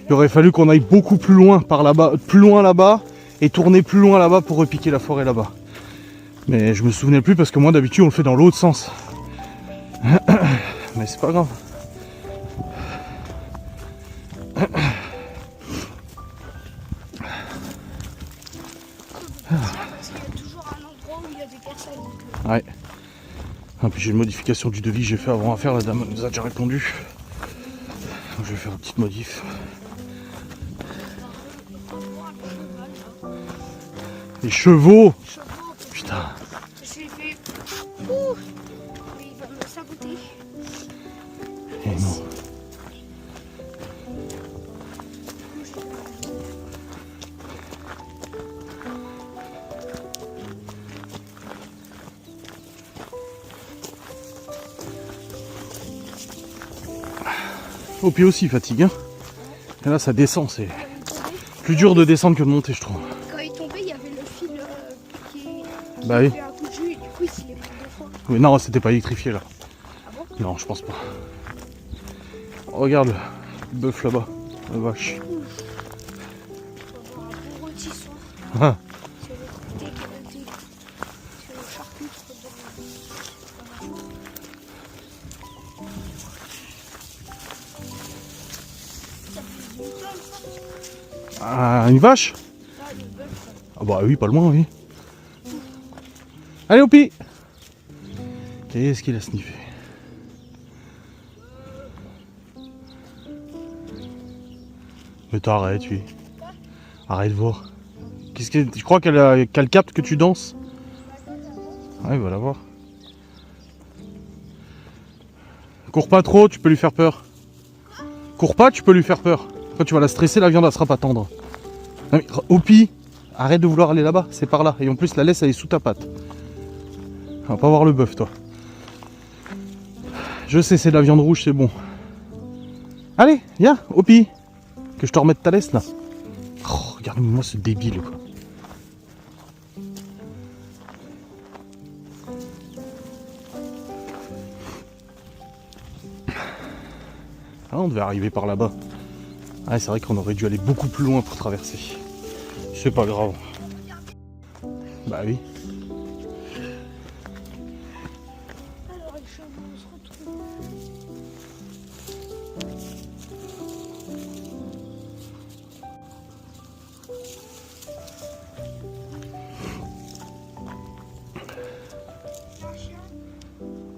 Il aurait fallu qu'on aille beaucoup plus loin par là-bas, plus loin là-bas, et tourner plus loin là-bas pour repiquer la forêt là-bas. Mais je me souvenais plus parce que moi d'habitude on le fait dans l'autre sens. Mais c'est pas grave. Parce qu'il y a toujours un endroit où il y a des personnes. Ouais. Ah, puis j'ai une modification du devis que j'ai fait avant à faire, la dame nous a déjà répondu. Donc, je vais faire une petite modif. Les chevaux! Putain! J'ai fait. Ouh. Mais il va me saboter. Et non. Au pied aussi fatigue, hein. Et là ça descend, c'est plus dur de descendre que de monter, je trouve. Quand il tombait, il y avait le fil qui Bah oui. fait un coup de jus et du coup il s'est pris 2 fois. Oui, non, c'était pas électrifié là. Ah bon? Non, je pense pas. Regarde le bœuf là-bas, la vache. On va avoir un bon rôti soir. Ah, Sur le côté sur le charcuterie Ça fait une tonne, ça. ah, une vache? Ah, le bœuf. Ah bah oui, pas loin, oui. Allez, Oupi! Qu'est-ce qu'il a sniffé? Mais t'arrêtes, lui. Arrête de voir. Qu'est-ce que tu crois qu'elle capte que tu danses? Ouais, il va la voir. Cours pas trop, tu peux lui faire peur. Cours pas, tu peux lui faire peur. Quand tu vas la stresser, la viande elle sera pas tendre. Non mais, Oupi, arrête de vouloir aller là-bas, c'est par là. Et en plus, la laisse elle est sous ta patte. On va pas voir le bœuf, toi. Je sais, c'est de la viande rouge, c'est bon. Allez, viens, Oupi. Que je te remette ta laisse là. Oh, regarde-moi ce débile quoi. Ah, on devait arriver par là-bas. Ah, c'est vrai qu'on aurait dû aller beaucoup plus loin pour traverser. C'est pas grave. Bah oui. Alors les chevaux se retrouvent.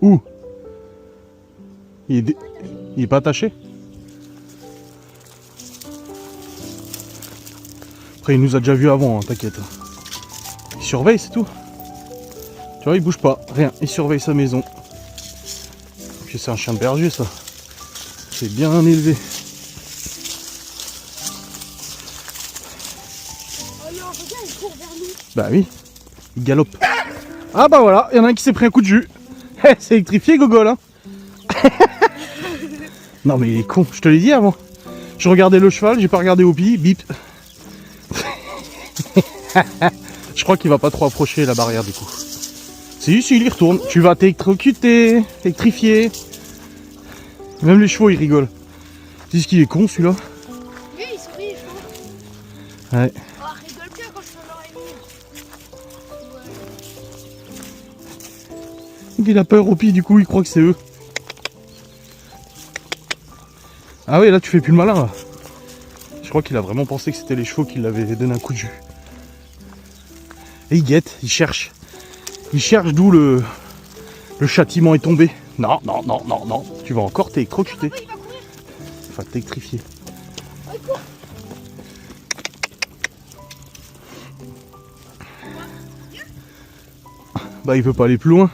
Où? Il est pas attaché? Après il nous a déjà vu avant, hein, t'inquiète. Il surveille, c'est tout. Tu vois, il bouge pas, rien, il surveille sa maison. Puis c'est un chien de berger ça. C'est bien élevé. Oh non, regarde, il court vers nous. Bah oui, il galope. Ah bah voilà, il y en a un qui s'est pris un coup de jus. C'est électrifié Gogol hein. Non mais il est con, je te l'ai dit avant. Je regardais le cheval, j'ai pas regardé Oupi, bip. Je crois qu'il va pas trop approcher la barrière du coup. Si, il y retourne. Tu vas t'électrocuter, électrifié. Même les chevaux ils rigolent. Dis-ce qu'il est con celui-là. Lui, il sourit, je pense. Ouais. Oh, rigole bien quand je fais leur émir. Il a peur Oupi du coup, il croit que c'est eux. Ah oui, là tu fais plus le malin là. Je crois qu'il a vraiment pensé que c'était les chevaux qui l'avaient donné un coup de jus. Et il guette, il cherche. Il cherche d'où le châtiment est tombé. Non, non, non, non, non. Tu vas encore t'électrocuter. Il va courir. Enfin t'électrifier. Oh, il court. Bah il veut pas aller plus loin.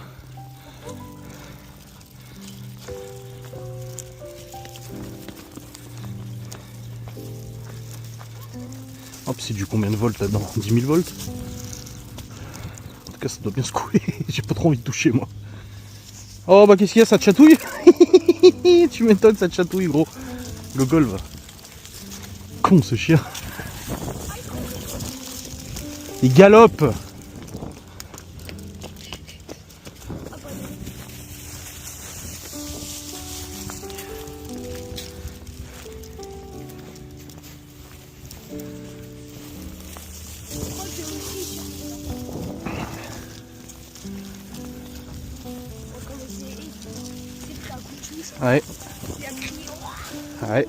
Hop, c'est du combien de volts là-dedans? 10 000 volts? En tout cas, ça doit bien se couler. J'ai pas trop envie de toucher, moi. Oh, bah qu'est-ce qu'il y a? Ça te chatouille? Tu m'étonnes, ça te chatouille, gros. Gogol, va. Con, ce chien. Il galope. Ouais. Ouais.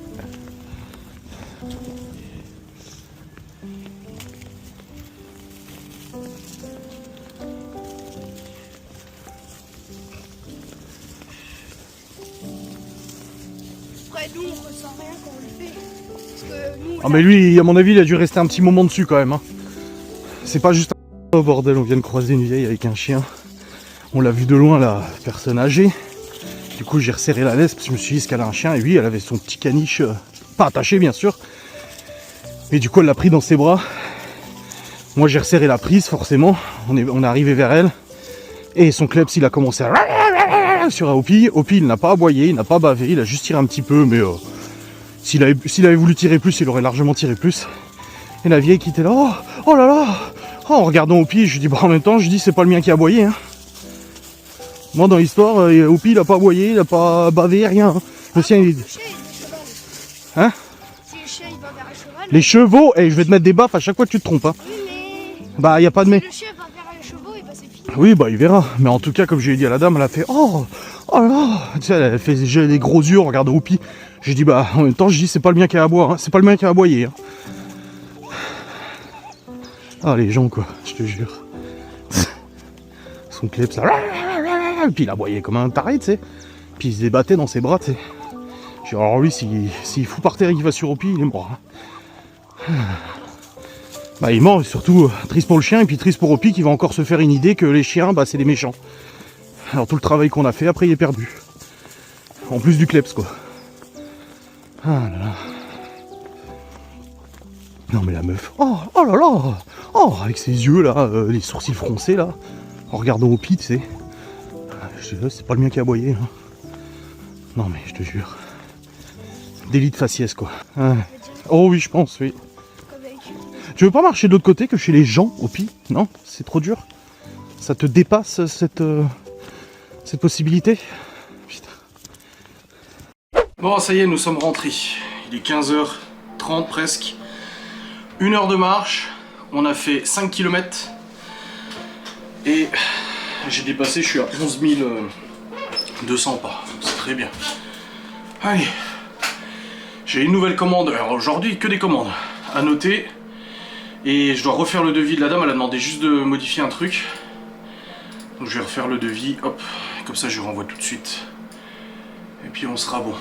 Après, nous, on ressent rien quand on le fait. Parce que nous, Ah mais lui, à mon avis, il a dû rester un petit moment dessus quand même. Hein. C'est pas juste un bordel, on vient de croiser une vieille avec un chien. On l'a vu de loin, la personne âgée. Du coup, j'ai resserré la laisse parce que je me suis dit, est-ce qu'elle a un chien? Et oui, elle avait son petit caniche, pas attaché bien sûr. Mais du coup, elle l'a pris dans ses bras. Moi, j'ai resserré la prise, forcément. On est arrivé vers elle. Et son kleps, il a commencé à... sur Aopi. Aopi, il n'a pas aboyé, il n'a pas bavé, il a juste tiré un petit peu. Mais s'il avait voulu tirer plus, il aurait largement tiré plus. Et la vieille qui était là, oh là là, oh, en regardant Aopi, je lui dis, bah en même temps, je dis, c'est pas le mien qui a aboyé. Hein. Moi, dans l'histoire, Aopi, il a pas aboyé, il a pas bavé, rien. Hein. Le sien, il... Hein? Si le chien, il va vers un cheval... Les chevaux, et je vais te mettre des baffes à chaque fois que tu te trompes. Hein. Oui, mais... Bah, y a pas de mais. Le chien va vers un chevaux, et bah c'est fini. Oui, bah, il verra. Mais en tout cas, comme je l'ai dit à la dame, elle a fait, oh là. Tu sais, elle fait des gros yeux en regardant Aopi. J'ai dit, bah, en même temps, je dis, c'est pas le mien qui a aboyé, hein. C'est pas le mien qui a aboyé. Hein. Ah, les gens, quoi, je te jure. Son kleps, là. Et puis il aboyait comme un taré, tu sais. Puis il se débattait dans ses bras, tu sais. J'ai dit, alors lui, s'il fout par terre et qu'il va sur Aopi, il est mort. Hein. Bah, il est mort, et surtout, triste pour le chien, et puis triste pour Aopi qui va encore se faire une idée que les chiens, bah, c'est des méchants. Alors tout le travail qu'on a fait, après, il est perdu. En plus du kleps, quoi. Ah là là. Non mais la meuf, oh là là, oh, avec ses yeux là, les sourcils froncés là, en regardant Aopi, tu sais. Je dis, c'est pas le mien qui a aboyé. Hein. Non mais je te jure. Délit de faciès quoi. Ouais. Oh oui, je pense, oui. Tu veux pas marcher de l'autre côté que chez les gens, Aopi? Non? C'est trop dur? Ça te dépasse cette possibilité? Putain. Bon, ça y est, nous sommes rentrés. Il est 15h30 presque. 1 heure de marche, on a fait 5 km et j'ai dépassé, je suis à 11 200 pas, c'est très bien. Allez, j'ai une nouvelle commande, alors aujourd'hui que des commandes à noter et je dois refaire le devis de la dame, elle a demandé juste de modifier un truc. Donc je vais refaire le devis, hop, comme ça je renvoie tout de suite et puis on sera bon.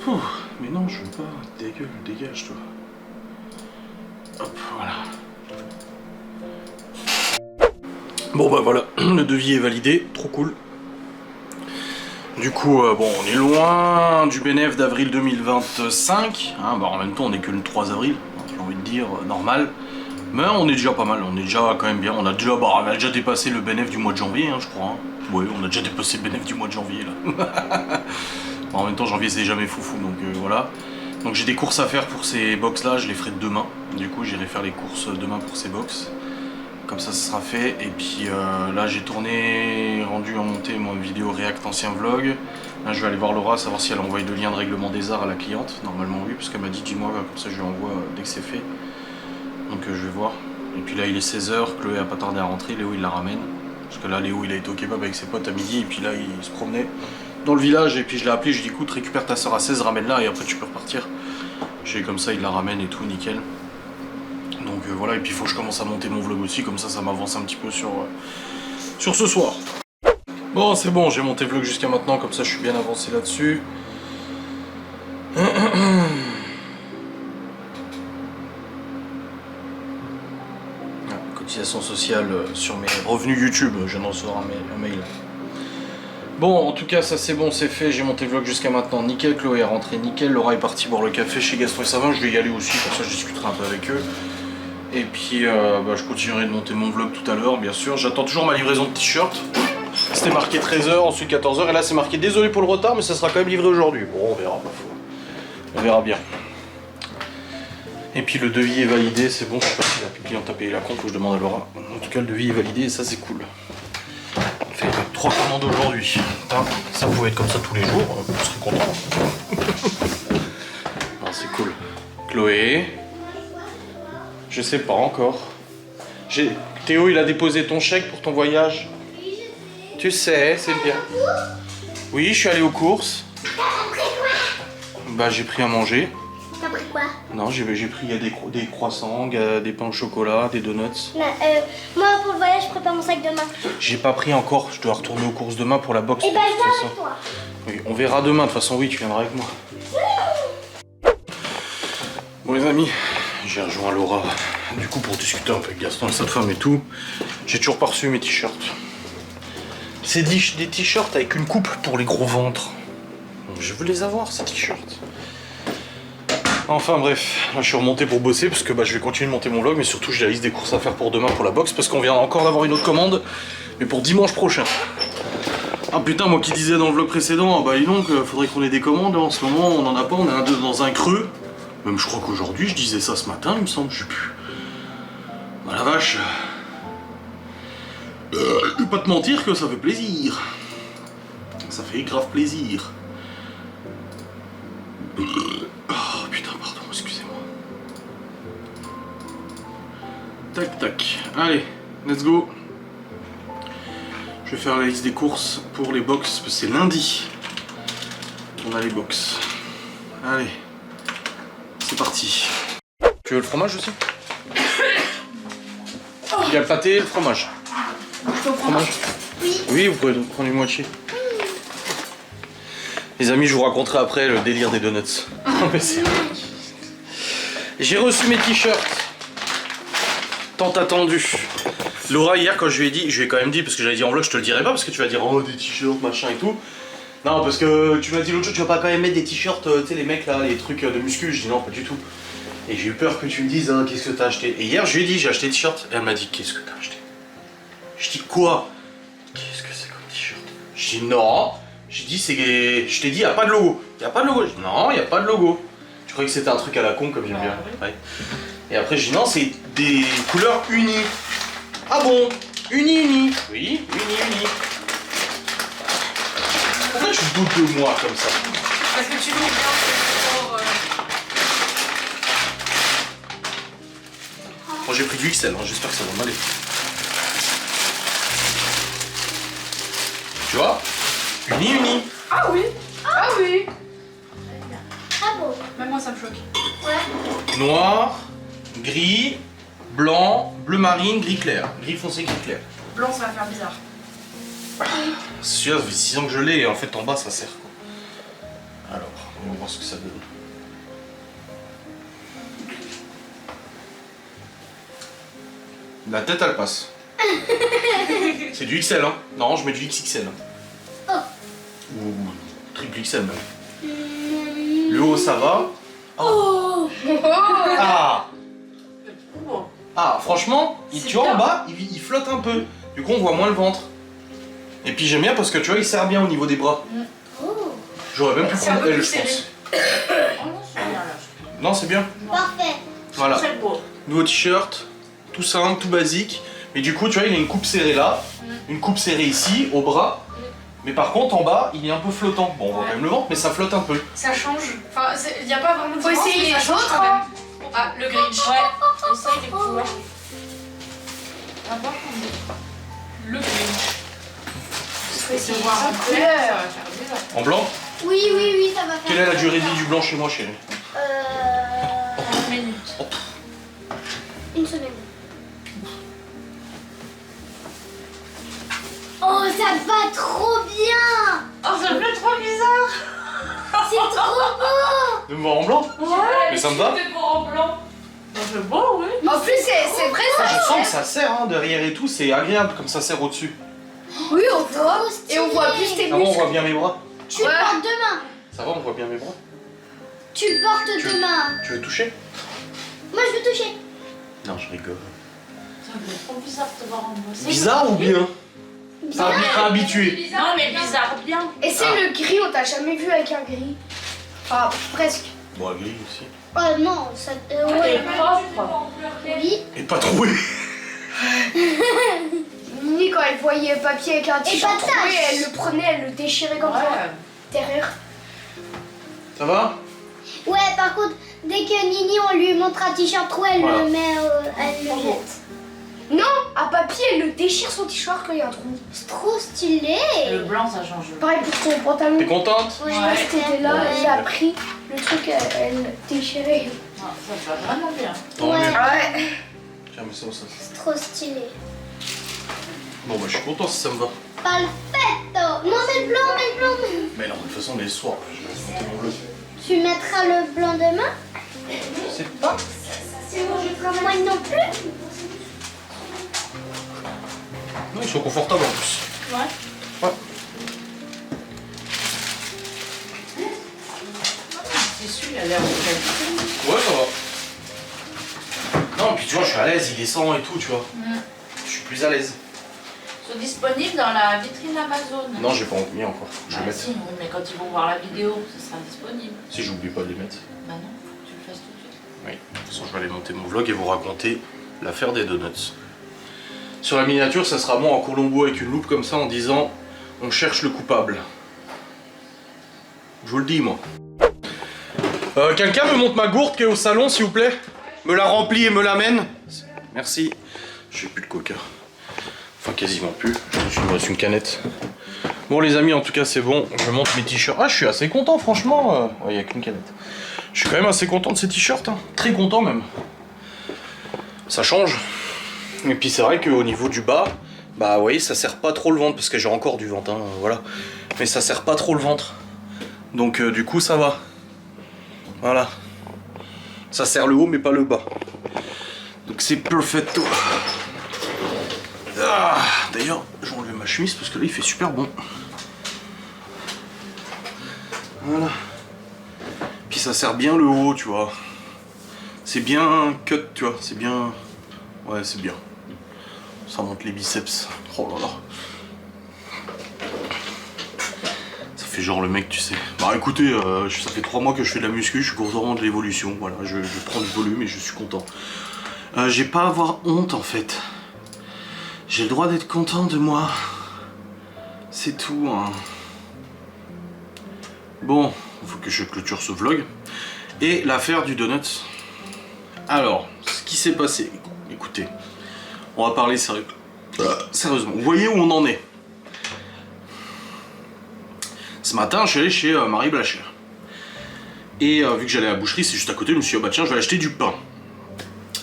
Ouh, mais non, je veux pas. Dégage toi. Hop, voilà. Bon bah voilà, le devis est validé, trop cool. Du coup, bon, on est loin du bénéf d'avril 2025. Hein, bah en même temps, on est que le 3 avril, j'ai envie de dire, normal. Mais on est déjà pas mal, on est déjà quand même bien. On a déjà dépassé le bénéf du mois de janvier, hein, je crois. Hein. Oui, on a déjà dépassé le bénéf du mois de janvier là. En même temps, janvier c'est jamais foufou, donc voilà. Donc j'ai des courses à faire pour ces box là, je les ferai demain. Du coup, j'irai faire les courses demain pour ces box. Comme ça sera fait. Et puis là, j'ai rendu en montée mon vidéo React ancien vlog. Là, je vais aller voir Laura, savoir si elle a envoyé le lien de règlement des arts à la cliente. Normalement, oui, parce qu'elle m'a dit dis-moi, comme ça je lui envoie dès que c'est fait. Donc je vais voir. Et puis là, il est 16h, Chloé a pas tardé à rentrer, Léo il la ramène. Parce que là, Léo il a été au kebab avec ses potes à midi, et puis là, il se promenait dans le village, et puis je l'ai appelé, je lui ai dit écoute, récupère ta soeur à 16, ramène-la, et après tu peux repartir. J'ai comme ça, il la ramène et tout, nickel. Donc voilà, et puis il faut que je commence à monter mon vlog aussi, comme ça m'avance un petit peu sur ce soir. Bon, c'est bon, j'ai monté le vlog jusqu'à maintenant, comme ça je suis bien avancé là-dessus. Cotisation sociale sur mes revenus YouTube, je viens de recevoir un mail. Bon, en tout cas, ça c'est bon, c'est fait, j'ai monté le vlog jusqu'à maintenant, nickel, Chloé est rentrée, nickel, Laura est partie boire le café chez Gastro et Savin, je vais y aller aussi, comme ça je discuterai un peu avec eux. Et puis, je continuerai de monter mon vlog tout à l'heure, bien sûr, j'attends toujours ma livraison de t-shirt. C'était marqué 13h, ensuite 14h, et là c'est marqué désolé pour le retard, mais ça sera quand même livré aujourd'hui. Bon, on verra, on verra bien. Et puis le devis est validé, c'est bon, je sais pas si la cliente a payé la compte, faut que je demande à Laura. En tout cas, le devis est validé et ça, c'est cool. On fait 3 commandes aujourd'hui. Putain, ça pouvait être comme ça tous les jours, on serait content. Non, c'est cool. Chloé, je sais pas encore. Théo, il a déposé ton chèque pour ton voyage. Tu sais, c'est bien. Oui, je suis allé aux courses. Bah, j'ai pris à manger. T'as pris quoi? Non, j'ai pris des croissants, des pains au chocolat, des donuts. Moi, pour le voyage, je prépare mon sac demain. J'ai pas pris encore, je dois retourner aux courses demain pour la boxe. Et ben, de je toute viens façon. avec toi. Oui, on verra demain, de toute façon, oui, tu viendras avec moi. Bon, les amis, j'ai rejoint Laura, du coup, pour discuter un peu avec Gaston et sa femme et tout. J'ai toujours pas reçu mes t-shirts. C'est des t-shirts avec une coupe pour les gros ventres. Je veux les avoir, ces t-shirts. Enfin bref, là je suis remonté pour bosser parce que je vais continuer de monter mon vlog, mais surtout j'ai la liste des courses à faire pour demain pour la boxe parce qu'on vient encore d'avoir une autre commande, mais pour dimanche prochain. Ah putain, moi qui disais dans le vlog précédent, bah dis donc, faudrait qu'on ait des commandes, en ce moment on en a pas, on est dans un creux. Même je crois qu'aujourd'hui, je disais ça ce matin, il me semble, je sais plus. Bah la vache. Je vais pas te mentir que ça fait plaisir. Ça fait grave plaisir. Oh putain, pardon, excusez-moi. Tac tac, allez, let's go. Je vais faire la liste des courses pour les box, parce que c'est lundi. On a les box. Allez, c'est parti. Tu veux le fromage aussi? Il y a le pâté et le fromage. Fromage? Oui. Oui, vous pouvez prendre une moitié. Les amis, je vous raconterai après le délire des donuts. J'ai reçu mes t-shirts. Tant attendu. Laura, hier, quand je lui ai dit, je lui ai quand même dit, parce que j'avais dit en vlog, je te le dirai pas, parce que tu vas dire, oh, des t-shirts, machin et tout. Non, parce que tu m'as dit l'autre jour, tu vas pas quand même mettre des t-shirts, tu sais, les mecs là, les trucs de muscu. Je dis non, pas du tout. Et j'ai eu peur que tu me dises, hein, qu'est-ce que t'as acheté. Et hier, je lui ai dit, j'ai acheté des t-shirts. Et elle m'a dit, qu'est-ce que t'as acheté? Je dis, quoi? Qu'est-ce que c'est comme t-shirt? Je dis, non. Je dis, je t'ai dit, y a pas de logo. Y a pas de logo. Je dis, non, y a pas de logo. Tu croyais que c'était un truc à la con, comme j'aime bien. Ouais. Et après, je dis, non, c'est des couleurs unies. Ah bon? Uni. Oui, uni. Pourquoi tu doutes de moi comme ça? Parce que tu veux bien. Moi j'ai pris du XL, hein. J'espère que ça va m'aller. Tu vois? Uni. Ah oui. Ah oui. Ah bon? Même moi ça me choque. Ouais. Noir, gris, blanc, bleu marine, gris clair. Gris foncé, gris clair. Blanc ça va faire bizarre. Celui-là, ça fait 6 ans que je l'ai et en fait en bas ça sert quoi. Alors, on va voir ce que ça donne. La tête elle passe. C'est du XL hein. Non, je mets du XXL. Oh. Ou triple XL même. Le haut ça va. Oh. Ah. Oh. Ah, franchement, C'est tu vois bien. en bas, il flotte un peu. Du coup on voit moins le ventre. Et puis j'aime bien parce que tu vois, il serre bien au niveau des bras. Oh. J'aurais même pu C'est un prendre peu elle, plus je serré. pense. Oh non, c'est bien là. Non, c'est bien. Parfait. Voilà. Très beau. Nouveau t-shirt, tout simple, tout basique. Mais du coup, tu vois, il a une coupe serrée là, une coupe serrée ici, au bras. Mais par contre, en bas, il est un peu flottant. Bon, on voit quand même le ventre, mais ça flotte un peu. Ça change. Enfin, il n'y a pas vraiment de Faut différence, essayer mais ça les change autres, quand même. hein. Ah, le Grinch. Ouais. Essaye les couleurs. Ah, par contre, le Grinch. Faut essayer De voir sans un couleur, ça couleur. va faire bizarre. En blanc? Oui, ça va faire. Quelle est la durée de vie du blanc chez moi, chérie? 30 minutes. Une semaine. Oh, ça va trop bien. Oh, ça me fait trop bizarre. C'est trop beau. De me voir en blanc? Ouais. Mais ça me va? C'est en blanc. C'est beau, oui. En plus, c'est vrai ça. Je sens que ça serre hein, derrière et tout, c'est agréable comme ça serre au-dessus. Oui, on voit. Et on voit plus tes Ça va, on muscles. voit bien mes bras? Tu le portes demain. Ça va, on voit bien mes bras? Tu le portes Tu veux- demain. Tu veux toucher? Moi, je veux toucher. Non, je rigole. Ça me fait trop bizarre de te voir en blanc. Bizarre ou bien? Pas habitué. Non, mais bizarre bien. Et c'est Ah. le gris, on t'a jamais vu avec un gris. Enfin, presque. Bon, gris aussi. Oh non, ça. Ouais, Ouais. propre. Oui. Et pas troué. Ni quand elle voyait un papier avec un t-shirt pas de troué, tache. elle le prenait, elle le déchirait comme ça. Ouais. Derrière. Ça va? Ouais, par contre, dès que Nini, on lui montre un t-shirt troué, elle Voilà. le met, elle le jette. Non, un papier, elle le déchire son t-shirt quand il y a un trou. C'est trop stylé. Le blanc, ça change. Pareil pour son pantalon. T'es contente? Ouais, Ouais. C'était là, elle a pris le truc, elle déchirait. Non, ça va vraiment bien. Tant Ouais. mieux. Ouais. Tiens, mais ça. C'est trop stylé. Bon, bah, je suis content si ça me va. Perfetto. Non, mais le blanc, mais le blanc. Mais non, de toute façon, on est le soir. Je vais monter mon bleu. Tu mettras le blanc demain? Je sais pas. Moi non plus. Non, ils sont confortables en plus. Ouais. Ouais. C'est sûr, il a l'air de Ouais, ça va. Non, puis tu vois, je suis à l'aise, il descend et tout, tu vois. Je suis plus à l'aise. Ils sont disponibles dans la vitrine Amazon. Non, j'ai pas mis encore. Je vais Ah, mettre. si, oui, mais quand ils vont voir la vidéo, ce sera disponible. Si j'oublie pas de les mettre. Bah non, faut que tu le fasses tout de suite. Oui. De toute façon, je vais aller monter mon vlog et vous raconter l'affaire des donuts. Sur la miniature, ça sera moi en Colombo avec une loupe comme ça en disant on cherche le coupable. Je vous le dis, moi. Quelqu'un me montre ma gourde qui est au salon, s'il vous plaît? Me la remplit et me l'amène? Merci. J'ai plus de coca. Enfin, quasiment plus. Je me reste une canette. Bon, les amis, en tout cas, c'est bon. Je monte mes t-shirts. Ah, je suis assez content, franchement. Il n'y a qu'une canette. Je suis quand même assez content de ces t-shirts. Hein. Très content, même. Ça change. Et puis, c'est vrai qu'au niveau du bas, bah, vous voyez, ça serre pas trop le ventre. Parce que j'ai encore du ventre, hein, voilà. Mais ça serre pas trop le ventre. Donc, du coup, ça va. Voilà. Ça serre le haut, mais pas le bas. Donc, c'est perfecto. Ah, d'ailleurs, je vais enlever ma chemise parce que là il fait super bon. Voilà. Puis ça sert bien le haut, tu vois. C'est bien cut, tu vois. C'est bien. Ouais, c'est bien. Ça monte les biceps. Oh là là. Ça fait genre le mec, tu sais. Bah écoutez, ça fait 3 mois que je fais de la muscu, je suis content de l'évolution. Voilà, je prends du volume et je suis content. J'ai pas à avoir honte en fait. J'ai le droit d'être content de moi. C'est tout, hein. Bon, il faut que je clôture ce vlog. Et l'affaire du donut. Alors, ce qui s'est passé. Écoutez, on va parler sérieusement. Vous voyez où on en est. Ce matin, je suis allé chez Marie Blacher. Et vu que j'allais à la boucherie, c'est juste à côté, je me suis dit, bah tiens, je vais acheter du pain.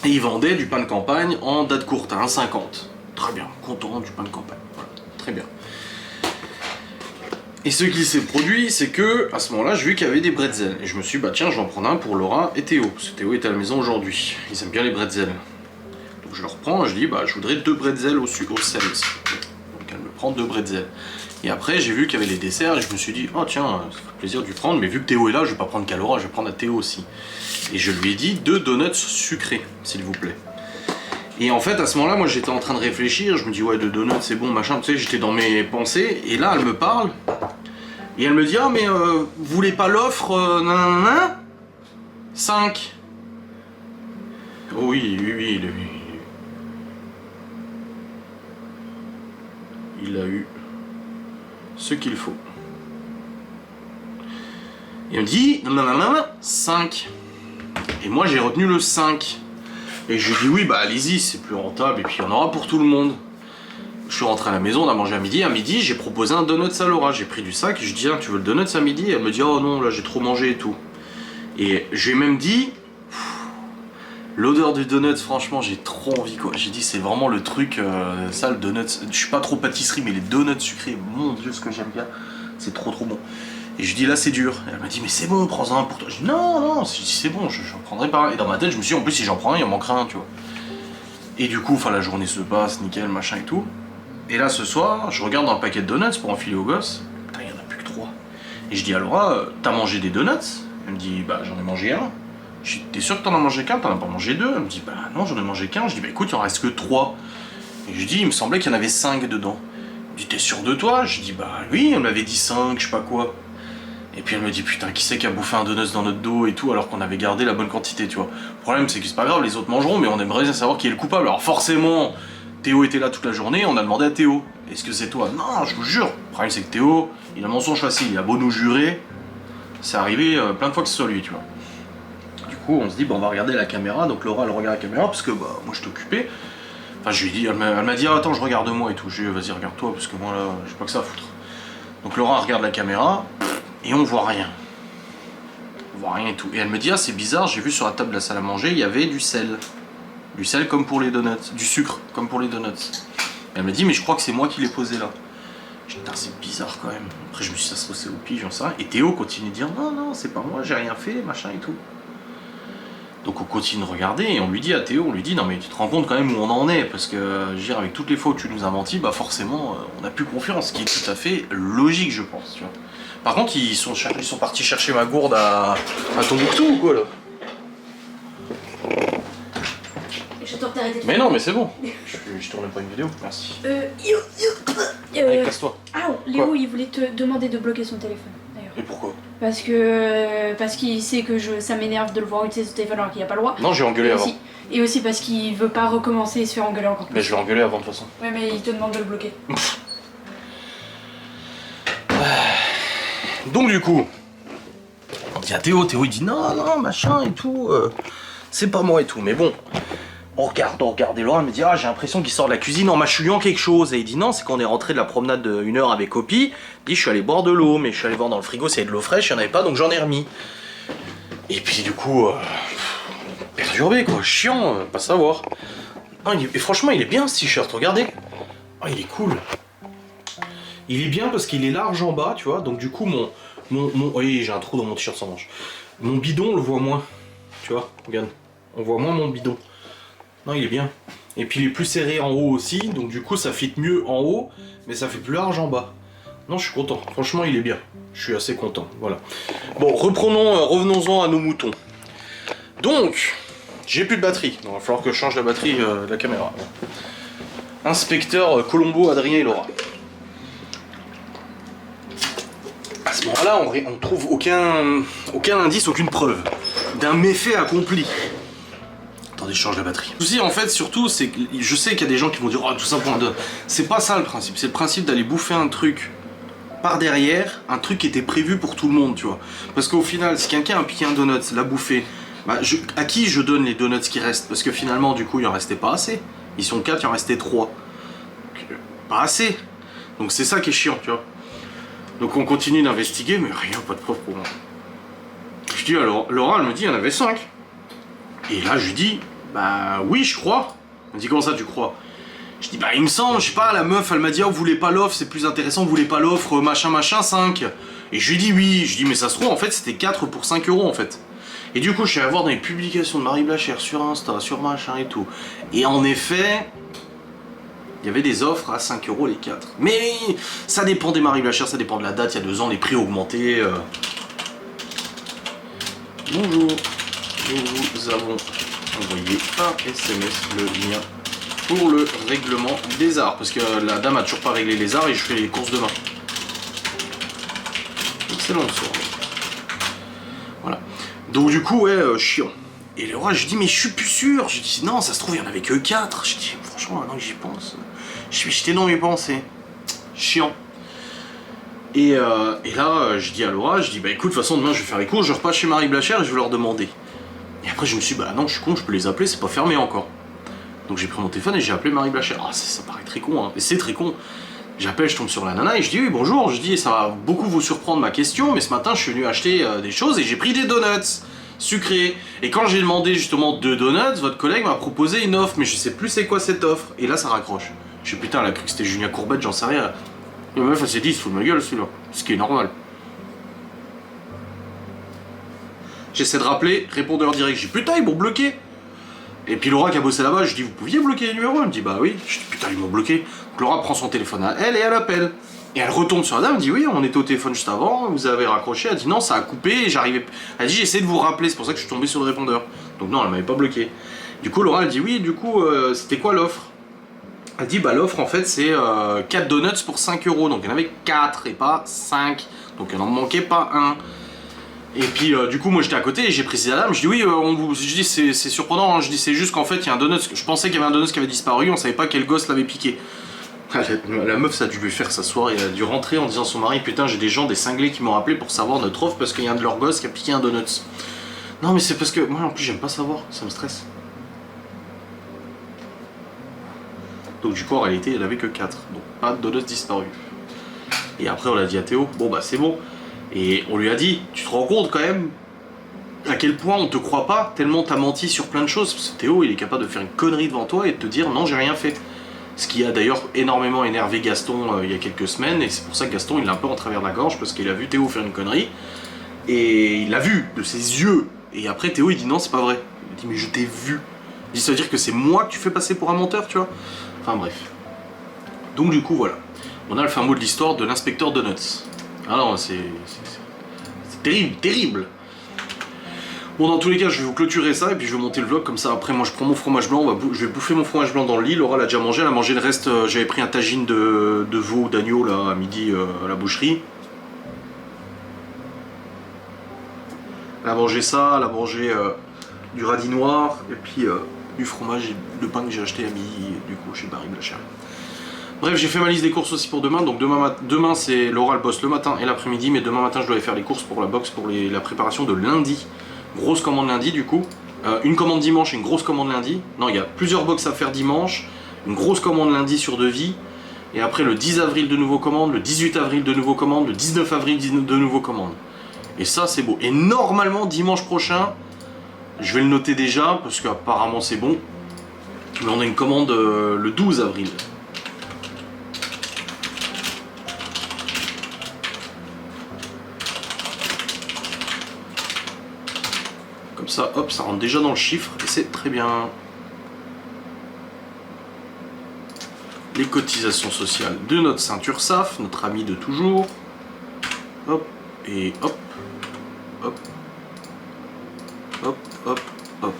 Et ils vendaient du pain de campagne en date courte, à 1,50. Très bien, content du pain de campagne. Voilà, très bien. Et ce qui s'est produit, c'est que à ce moment-là, j'ai vu qu'il y avait des bretzels. Et je me suis dit, bah tiens, je vais en prendre un pour Laura et Théo. Parce que Théo était à la maison aujourd'hui. Ils aiment bien les bretzels. Donc je le reprends et je dis, bah je voudrais 2 bretzels au sel. Donc elle me prend 2 bretzels. Et après, j'ai vu qu'il y avait les desserts et je me suis dit, oh tiens, ça fait plaisir de lui prendre. Mais vu que Théo est là, je vais pas prendre qu'à Laura, je vais prendre à Théo aussi. Et je lui ai dit 2 donuts sucrés, s'il vous plaît. Et en fait, à ce moment-là, moi j'étais en train de réfléchir, je me dis ouais, 2 donuts c'est bon, machin, tu sais, j'étais dans mes pensées, et là elle me parle, et elle me dit ah, mais vous voulez pas l'offre, nanana 5. Oui, il a eu ce qu'il faut. Et elle me dit nanana 5. Et moi j'ai retenu le 5. Et je lui dis oui, bah allez-y, c'est plus rentable et puis il y en aura pour tout le monde. Je suis rentré à la maison, on a mangé à midi. À midi, j'ai proposé un donut à Laura. J'ai pris du sac et je dis, ah, tu veux le donut à midi? Elle me dit, oh non, là j'ai trop mangé et tout. Et j'ai même dit, l'odeur du donut, franchement, j'ai trop envie quoi. J'ai dit, c'est vraiment le truc, ça, le donut. Je suis pas trop pâtisserie, mais les donuts sucrés, mon dieu, ce que j'aime bien. C'est trop bon. Et je dis là c'est dur. Et elle m'a dit mais c'est bon, prends-en un pour toi. Je dis non, si c'est bon, j'en prendrai pas. Et dans ma tête je me suis dit en plus si j'en prends un, il en manquera un, tu vois. Et du coup, enfin la journée se passe, nickel, machin et tout. Et là ce soir, je regarde dans le paquet de donuts pour enfiler au gosse. Putain, il y en a plus que 3. Et je dis à Laura, t'as mangé des donuts? Elle me dit bah j'en ai mangé un. Je dis t'es sûr que t'en as mangé qu'un? T'en as pas mangé 2? Elle me dit bah non, j'en ai mangé qu'un. Je dis bah écoute, il en reste que 3. Et je dis il me semblait qu'il y en avait 5 dedans. Elle me dit t'es sûr de toi? Je dis bah oui, elle m'avait dit 5, je sais pas quoi. Et puis elle me dit putain, qui c'est qui a bouffé un donut dans notre dos et tout alors qu'on avait gardé la bonne quantité, tu vois. Le problème c'est que c'est pas grave, les autres mangeront, mais on aimerait bien savoir qui est le coupable. Alors forcément, Théo était là toute la journée, on a demandé à Théo, est-ce que c'est toi? Non, je vous jure. Le problème c'est que Théo, il a mensonge facile, il a beau nous jurer, c'est arrivé plein de fois que ce soit lui, tu vois. Du coup, on se dit, bon, on va regarder la caméra, donc Laura elle regarde la caméra parce que bah, moi je suis occupé. Enfin, je lui ai dit, elle m'a dit, ah, attends, je regarde moi et tout. Je lui ai dit, vas-y, regarde-toi parce que moi là, j'ai pas que ça à foutre. Donc Laura regarde la caméra et on voit rien. On voit rien et tout. Et elle me dit, ah, c'est bizarre, j'ai vu sur la table de la salle à manger, il y avait du sel. Du sel comme pour les donuts. Du sucre comme pour les donuts. Et elle me dit, mais je crois que c'est moi qui l'ai posé là. Je dis, putain, c'est bizarre quand même. Après, je me suis dit, ça se trouve, c'est au pige, j'en sais rien. Et Théo continue de dire, non, non, c'est pas moi, j'ai rien fait, machin et tout. Donc on continue de regarder et on lui dit à Théo, on lui dit, non mais tu te rends compte quand même où on en est, parce que, je veux dire, avec toutes les fois où tu nous as menti, bah forcément, on n'a plus confiance, ce qui est tout à fait logique, je pense, tu vois. Par contre, ils sont partis chercher ma gourde à Tombouctou ou quoi, là? Je t'en t'arrêter. Mais non, mais c'est bon. Je tournais pas une vidéo, merci. Allez, casse-toi. Ah, Léo, il voulait te demander de bloquer son téléphone, d'ailleurs. Et pourquoi? Parce qu'il sait que ça m'énerve de le voir utiliser son téléphone alors qu'il n'y a pas le droit. Non, j'ai engueulé avant. Et aussi parce qu'il veut pas recommencer et se faire engueuler encore plus. Mais je l'ai engueulé avant de toute façon. Ouais, mais il te demande de le bloquer. Donc du coup, on dit à Théo, il dit non, non, machin et tout, c'est pas moi et tout. Mais bon, on regarde, et Laura me dit, ah, j'ai l'impression qu'il sort de la cuisine en mâchouillant quelque chose. Et il dit non, c'est quand on est rentré de la promenade d'1 heure avec Opi, il dit je suis allé boire de l'eau, mais je suis allé voir dans le frigo s'il y avait de l'eau fraîche, il n'y en avait pas, donc j'en ai remis. Et puis du coup, perturbé quoi, chiant, pas savoir. Non, et franchement, il est bien ce t-shirt, regardez. Oh, il est cool. Il est bien parce qu'il est large en bas, tu vois, donc du coup, oui, j'ai un trou dans mon t-shirt sans manche. Mon bidon, on le voit moins, tu vois, regarde, on voit moins mon bidon. Non, il est bien. Et puis il est plus serré en haut aussi, donc du coup, ça fit mieux en haut, mais ça fait plus large en bas. Non, je suis content, franchement, il est bien. Je suis assez content, voilà. Bon, revenons-en à nos moutons. Donc, j'ai plus de batterie, donc il va falloir que je change la batterie de la caméra. Inspecteur Colombo, Adrien et Laura. À ce moment-là, on trouve aucun indice, aucune preuve d'un méfait accompli. Attendez, je change la batterie. Le souci, en fait, surtout, c'est que je sais qu'il y a des gens qui vont dire « Oh, tout ça pour un donut ». C'est pas ça le principe. C'est le principe d'aller bouffer un truc par derrière, un truc qui était prévu pour tout le monde, tu vois. Parce qu'au final, si quelqu'un a piqué un donut, l'a bouffé, bah, à qui je donne les donuts qui restent? Parce que finalement, du coup, il en restait pas assez. Ils sont 4, il en restait 3. Pas assez. Donc c'est ça qui est chiant, tu vois. Donc on continue d'investiguer, mais rien, pas de preuve pour moi. Je dis alors, Laura, elle me dit, il y en avait 5. Et là, je lui dis, bah oui, je crois. Elle me dit, comment ça, tu crois? Je dis, bah il me semble, je sais pas, la meuf, elle m'a dit, oh, vous voulez pas l'offre, c'est plus intéressant, vous voulez pas l'offre, machin, machin, 5. Et je lui dis, oui. Je dis, mais ça se trouve, en fait, c'était 4 pour 5 € en fait. Et du coup, je suis allé voir dans les publications de Marie Blachère sur Insta, sur machin et tout. Et en effet, il y avait des offres à 5 € les 4. Mais ça dépend des Marie Blachère, ça dépend de la date. Il y a 2 ans, les prix ont augmenté. Bonjour, nous avons envoyé un SMS, le lien pour le règlement des arts. Parce que la dame a toujours pas réglé les arts et je fais les courses demain. Excellent soir. Voilà. Donc du coup, ouais, chiant. Et Laura, je dis, mais je suis plus sûr. Je dis, non, ça se trouve, il n'y en avait que 4. Je dis, franchement, maintenant que j'y pense, j'étais dans mes pensées. Chiant. Et là, je dis à Laura, je dis, bah écoute, de toute façon, demain, je vais faire les courses, je repasse chez Marie Blachère et je vais leur demander. Et après, je me suis dit, bah non, je suis con, je peux les appeler, c'est pas fermé encore. Donc j'ai pris mon téléphone et j'ai appelé Marie Blachère. Ah, ça paraît très con, hein. Et c'est très con. J'appelle, je tombe sur la nana et je dis, oui, bonjour. Je dis, ça va beaucoup vous surprendre ma question, mais ce matin, je suis venu acheter des choses et j'ai pris des donuts sucrés. Et quand j'ai demandé justement 2 donuts, votre collègue m'a proposé une offre, mais je sais plus c'est quoi cette offre. Et là, ça raccroche. Je dis, putain, elle a cru que c'était Julien Courbette, j'en sais rien. La meuf, elle s'est dit, il se fout de ma gueule celui-là. Ce qui est normal. J'essaie de rappeler, répondeur direct. Je dis, putain, ils m'ont bloqué. Et puis Laura qui a bossé là-bas, je dis, vous pouviez bloquer les numéros? Elle me dit, bah oui. Je dis, putain, ils m'ont bloqué. Donc Laura prend son téléphone à elle et elle appelle. Et elle retombe sur la dame, elle me dit, oui, on était au téléphone juste avant, vous avez raccroché. Elle dit, non, ça a coupé et j'arrivais. Elle dit, j'ai essayé de vous rappeler, c'est pour ça que je suis tombé sur le répondeur. Donc non, elle m'avait pas bloqué. Du coup, Laura, elle dit, oui, du coup, c'était quoi l'offre? Elle dit, bah l'offre, en fait, c'est 4 donuts pour 5 €. Donc il y en avait 4 et pas 5. Donc il n'en manquait pas un. Et puis du coup moi j'étais à côté et j'ai précisé à la dame, je dis oui, je dis c'est surprenant, hein. Je dis c'est juste qu'en fait il y a un donut, je pensais qu'il y avait un donut qui avait disparu, on savait pas quel gosse l'avait piqué. La meuf ça a dû lui faire sa soirée, elle a dû rentrer en disant à son mari, putain j'ai des gens, des cinglés qui m'ont rappelé pour savoir notre offre parce qu'il y a un de leurs gosses qui a piqué un donut. Non mais c'est parce que moi en plus j'aime pas savoir, ça me stresse. Donc du coup en réalité elle avait que 4, donc pas de donuts disparu. Et après on l'a dit à Théo, bon bah c'est bon. Et on lui a dit, tu te rends compte quand même à quel point on te croit pas, tellement t'as menti sur plein de choses. Parce que Théo, il est capable de faire une connerie devant toi et de te dire non, j'ai rien fait. Ce qui a d'ailleurs énormément énervé Gaston il y a quelques semaines, et c'est pour ça que Gaston il l'a un peu en travers de la gorge, parce qu'il a vu Théo faire une connerie, et il l'a vu de ses yeux. Et après Théo il dit non, c'est pas vrai. Il dit mais je t'ai vu. Il dit ça veut dire que c'est moi que tu fais passer pour un menteur, tu vois. Enfin bref. Donc du coup voilà. On a le fin mot de l'histoire de l'inspecteur Donuts. Ah non, c'est terrible, terrible. Bon, dans tous les cas, je vais vous clôturer ça et puis je vais monter le vlog comme ça. Après, moi, je prends mon fromage blanc. Je vais bouffer mon fromage blanc dans le lit. Laura l'a déjà mangé. Elle a mangé le reste. J'avais pris un tagine de veau ou d'agneau là à midi à la boucherie. Elle a mangé ça. Elle a mangé du radis noir et puis du fromage et le pain que j'ai acheté à midi du coup chez Barry Blacher. Bref, j'ai fait ma liste des courses aussi pour demain, donc demain c'est Laura le boss le matin et l'après-midi, mais demain matin je dois aller faire les courses pour la box, pour la préparation de lundi. Grosse commande lundi du coup, une commande dimanche et une grosse commande lundi. Non, il y a plusieurs box à faire dimanche, une grosse commande lundi sur devis, et après le 10 avril de nouveaux commandes, le 18 avril de nouveaux commandes, le 19 avril de nouveaux commandes. Et ça c'est beau. Et normalement dimanche prochain, je vais le noter déjà, parce qu'apparemment c'est bon, mais on a une commande le 12 avril. Comme ça, hop, ça rentre déjà dans le chiffre et c'est très bien. Les cotisations sociales de notre ceinture SAF, notre ami de toujours. Hop, et hop, hop, hop, hop, hop.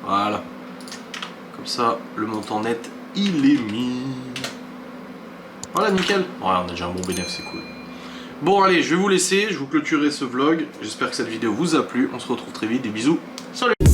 Voilà. Comme ça, le montant net, il est mis. Voilà, nickel. Ouais, on a déjà un bon bénéfice, c'est cool. Bon allez, je vais vous laisser, je vous clôturerai ce vlog. J'espère que cette vidéo vous a plu. On se retrouve très vite, des bisous. Salut!